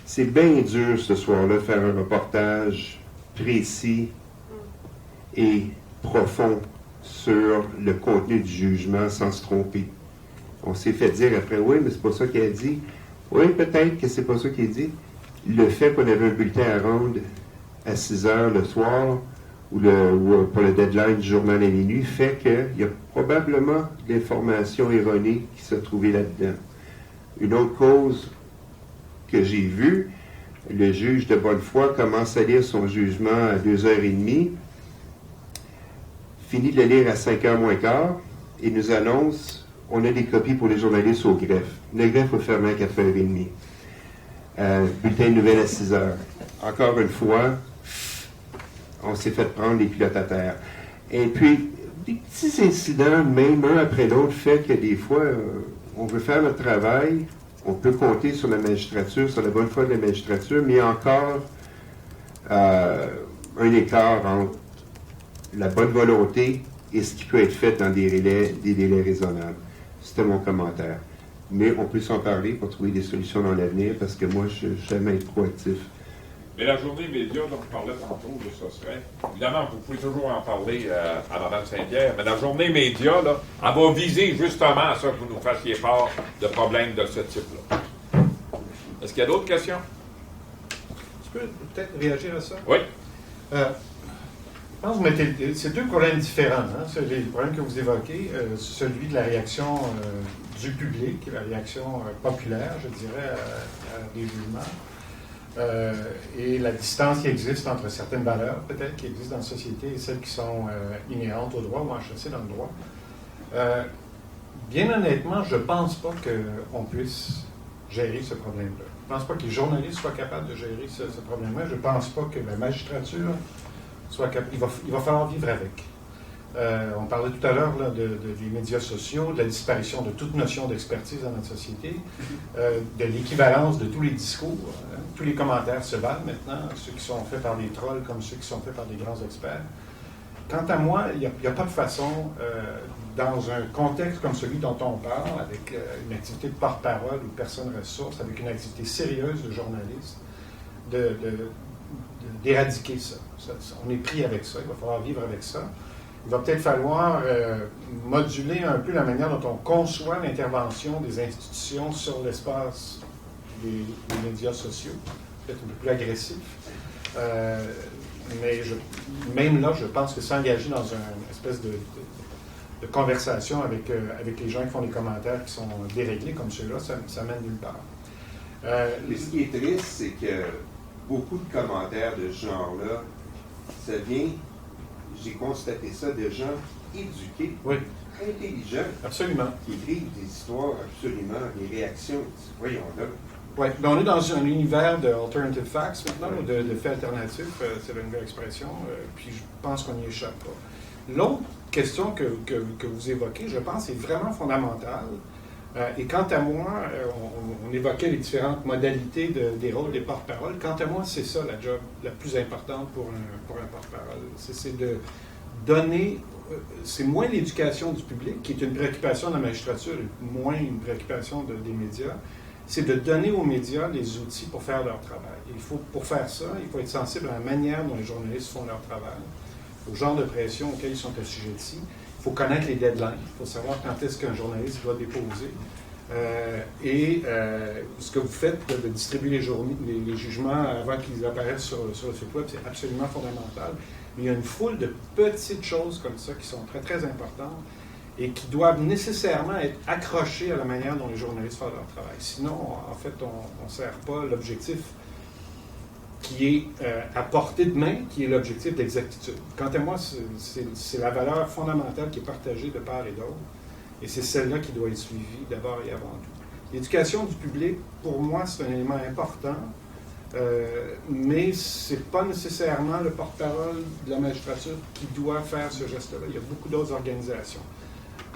C'est bien dur ce soir-là de faire un reportage précis et profond sur le contenu du jugement sans se tromper. On s'est fait dire après, oui, mais c'est pas ça qu'elle a dit. Oui, peut-être que c'est pas ça qu'elle a dit. Le fait qu'on avait un bulletin à rendre à 6 heures le soir, ou pour le deadline du journal à minuit, fait qu'il y a probablement de l'information erronée qui s'est trouvée là-dedans. Une autre cause que j'ai vue, le juge de bonne foi commence à lire son jugement à 2h30, finit de le lire à 5h moins quart, et nous annonce, on a des copies pour les journalistes au greffe. Le greffe va fermer à 4h30. Bulletin de nouvelles à 6h. Encore une fois, on s'est fait prendre les pilotes à terre. Et puis, des petits incidents, même un après l'autre, fait que des fois, on veut faire notre travail, on peut compter sur la magistrature, sur la bonne foi de la magistrature, mais il y a encore un écart entre la bonne volonté et ce qui peut être fait dans des délais raisonnables. C'était mon commentaire. Mais on peut s'en parler pour trouver des solutions dans l'avenir, parce que moi, je ne vais jamais être proactif. Mais la journée média dont je parlais tantôt, là, ça serait... Évidemment, vous pouvez toujours en parler à Mme Saint-Pierre, mais la journée média, là, elle va viser justement à ça que vous nous fassiez part de problèmes de ce type-là. Est-ce qu'il y a d'autres questions? Tu peux peut-être réagir à ça? Oui. Je pense que vous mettez... C'est 2 problèmes différents. Hein? C'est les problèmes que vous évoquez, celui de la réaction du public, la réaction populaire, je dirais, à des jugements. Et la distance qui existe entre certaines valeurs, peut-être, qui existent dans la société et celles qui sont inhérentes au droit ou enchâssées dans le droit. Bien honnêtement, je ne pense pas qu'on puisse gérer ce problème-là. Je ne pense pas que les journalistes soient capables de gérer ce problème-là. Je ne pense pas que la magistrature soit capable. Il va falloir vivre avec. On parlait tout à l'heure des médias sociaux, de la disparition de toute notion d'expertise dans notre société, de l'équivalence de tous les discours. Tous les commentaires se valent maintenant, ceux qui sont faits par des trolls comme ceux qui sont faits par des grands experts. Quant à moi, il n'y a pas de façon, dans un contexte comme celui dont on parle, avec une activité de porte-parole ou personne ressource, avec une activité sérieuse de journaliste, d'éradiquer ça. On est pris avec ça, il va falloir vivre avec ça. Il va peut-être falloir moduler un peu la manière dont on conçoit l'intervention des institutions sur l'espace des médias sociaux. peut-être un peu plus agressif. Mais même là, je pense que s'engager dans une espèce de conversation avec les gens qui font des commentaires qui sont déréglés comme ceux-là, ça mène nulle part. Mais ce qui est triste, c'est que beaucoup de commentaires de ce genre-là, ça vient, j'ai constaté ça, de gens éduqués, Oui, intelligents, absolument. qui écrivent des histoires absolument, des réactions. Voyons là. Oui, ben on est dans un univers de alternative facts maintenant, ou de faits alternatifs, c'est la nouvelle expression, puis je pense qu'on n'y échappe pas. L'autre question que vous évoquez, je pense, est vraiment fondamentale. Et quant à moi, on évoquait les différentes modalités des rôles des porte-paroles. Quant à moi, c'est ça la job la plus importante pour un porte-parole. C'est de donner, c'est moins l'éducation du public, qui est une préoccupation de la magistrature et moins une préoccupation des médias, c'est de donner aux médias les outils pour faire leur travail. Et pour faire ça, il faut être sensible à la manière dont les journalistes font leur travail, au genre de pression auquel ils sont assujettis. Il faut connaître les deadlines, il faut savoir quand est-ce qu'un journaliste doit déposer. Ce que vous faites de distribuer les jugements avant qu'ils apparaissent sur le site web, c'est absolument fondamental. Mais il y a une foule de petites choses comme ça qui sont très, très importantes et qui doivent nécessairement être accrochées à la manière dont les journalistes font leur travail. Sinon, en fait, on ne sert pas l'objectif qui est à portée de main, qui est l'objectif d'exactitude. Quant à moi, c'est la valeur fondamentale qui est partagée de part et d'autre, et c'est celle-là qui doit être suivie d'abord et avant tout. L'éducation du public, pour moi, c'est un élément important, mais ce n'est pas nécessairement le porte-parole de la magistrature qui doit faire ce geste-là. Il y a beaucoup d'autres organisations.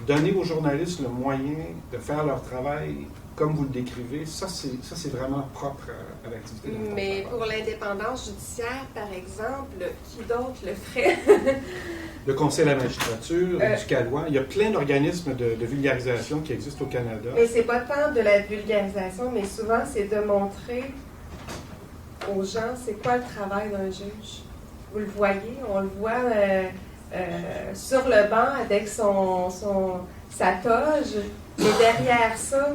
Donner aux journalistes le moyen de faire leur travail comme vous le décrivez, ça c'est vraiment propre à l'activité. Mais pour l'indépendance judiciaire, par exemple, qui d'autre le ferait? Le Conseil de la magistrature, du CALOI, il y a plein d'organismes de vulgarisation qui existent au Canada. Mais c'est pas tant de la vulgarisation, mais souvent c'est de montrer aux gens c'est quoi le travail d'un juge. Vous le voyez, on le voit sur le banc avec sa toge, mais derrière ça.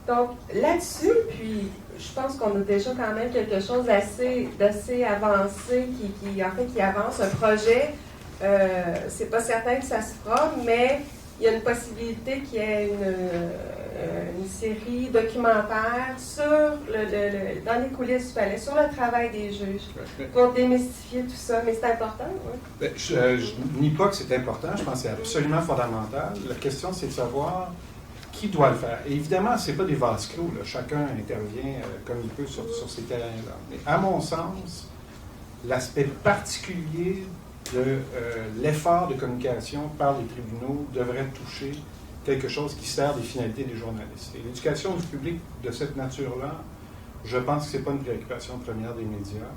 Donc là-dessus, puis je pense qu'on a déjà quand même quelque chose d'assez avancé qui avance. Un projet, c'est pas certain que ça se fera, mais il y a une possibilité qu'il y ait une série documentaire dans les coulisses du palais, sur le travail des juges, pour démystifier tout ça. Mais c'est important, oui. Je nie pas que c'est important, je pense que c'est absolument fondamental. La question, c'est de savoir qui doit le faire. Et évidemment, ce n'est pas des vases clos, là. Chacun intervient comme il peut sur ces terrains-là. Mais à mon sens, l'aspect particulier de l'effort de communication par les tribunaux devrait toucher quelque chose qui sert des finalités des journalistes. Et l'éducation du public de cette nature-là, je pense que ce n'est pas une préoccupation première des médias.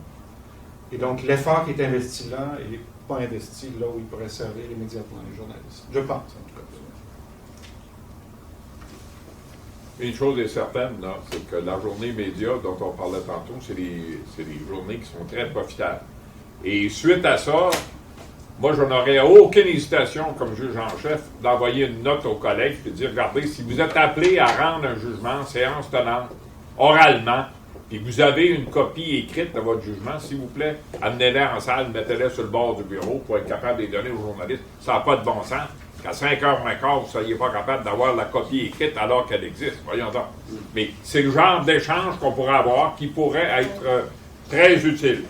Et donc, l'effort qui est investi là n'est pas investi là où il pourrait servir immédiatement les journalistes. Je pense, en tout cas. Une chose est certaine, là, c'est que la journée média dont on parlait tantôt, c'est des journées qui sont très profitables. Et suite à ça, moi, je n'aurais aucune hésitation, comme juge en chef, d'envoyer une note aux collègues et de dire, regardez, si vous êtes appelé à rendre un jugement, séance tenante, oralement, puis vous avez une copie écrite de votre jugement, s'il vous plaît, amenez-la en salle, mettez-la sur le bord du bureau pour être capable de les donner aux journalistes. Ça n'a pas de bon sens qu'à 5h moins quart, vous ne soyez pas capable d'avoir la copie écrite alors qu'elle existe. Voyons donc. Mais c'est le genre d'échange qu'on pourrait avoir qui pourrait être très utile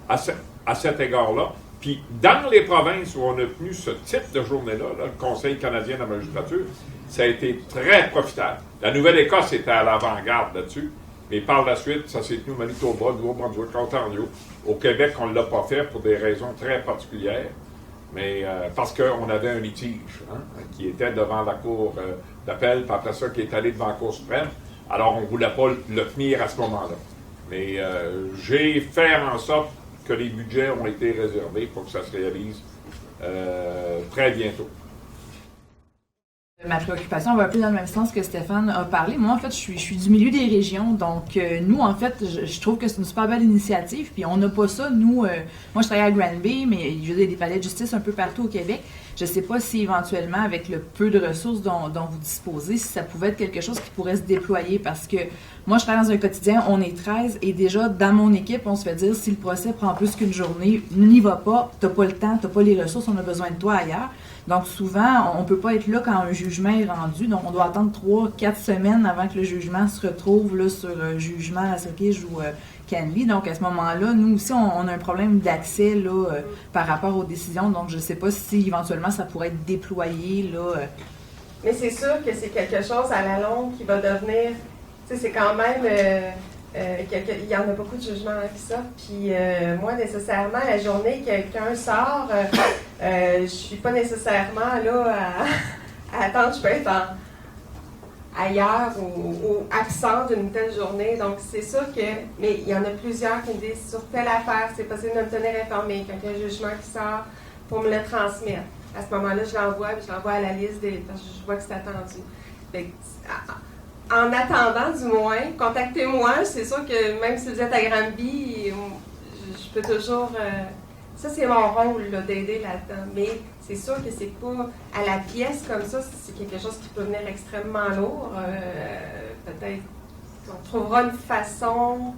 à cet égard-là. Puis, dans les provinces où on a tenu ce type de journée-là, là, le Conseil canadien de la magistrature, ça a été très profitable. La Nouvelle-Écosse était à l'avant-garde là-dessus, mais par la suite, ça s'est tenu au Manitoba, Nouveau-Brunswick, Ontario. Au Québec, on ne l'a pas fait pour des raisons très particulières, mais parce qu'on avait un litige qui était devant la Cour d'appel, puis après ça, qui est allé devant la Cour suprême. Alors, on ne voulait pas le tenir à ce moment-là. Mais j'ai fait en sorte que les budgets ont été réservés pour que ça se réalise très bientôt. Ma préoccupation va un peu dans le même sens que Stéphane a parlé. Moi, en fait, je suis du milieu des régions, donc nous, en fait, je trouve que c'est une super belle initiative, puis on n'a pas ça, nous, moi je travaille à Granby, mais je veux dire, des palais de justice un peu partout au Québec, je ne sais pas si éventuellement, avec le peu de ressources dont vous disposez, si ça pouvait être quelque chose qui pourrait se déployer. Parce que moi, je travaille dans un quotidien, on est 13, et déjà, dans mon équipe, on se fait dire, si le procès prend plus qu'une journée, n'y va pas, tu n'as pas le temps, tu n'as pas les ressources, on a besoin de toi ailleurs. Donc, souvent, on ne peut pas être là quand un jugement est rendu. Donc, on doit attendre 3-4 semaines avant que le jugement se retrouve là, sur jugement à Sokige ou Canby. Donc, à ce moment-là, nous aussi, on a un problème d'accès là, par rapport aux décisions. Donc, je ne sais pas si éventuellement ça pourrait être déployé. Là, Mais c'est sûr que c'est quelque chose à la longue qui va devenir. Tu sais, c'est quand même. Il y en a beaucoup de jugements qui sortent. Puis moi, nécessairement, la journée que quelqu'un sort, je suis pas nécessairement là à attendre. Je peux être ailleurs ou absent d'une telle journée. Donc, c'est sûr que. Mais il y en a plusieurs qui me disent sur telle affaire, c'est possible de me tenir informé. Quand il y a un jugement qui sort, pour me le transmettre. À ce moment-là, je l'envoie, puis je l'envoie à la liste parce que je vois que c'est attendu. Fait que, en attendant, du moins, contactez-moi. C'est sûr que même si vous êtes à Granby, je peux toujours... ça, c'est mon rôle, là, d'aider là-dedans. Mais c'est sûr que c'est pas à la pièce comme ça. C'est quelque chose qui peut venir extrêmement lourd. Peut-être qu'on trouvera une façon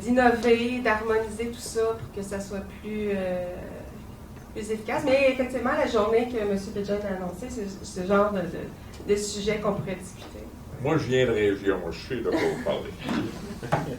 d'innover, d'harmoniser tout ça pour que ça soit plus efficace. Mais effectivement, la journée que M. Bidjon a annoncé, c'est ce genre de sujet qu'on pourrait discuter. Moi, je viens de région, je sais de quoi vous parlez.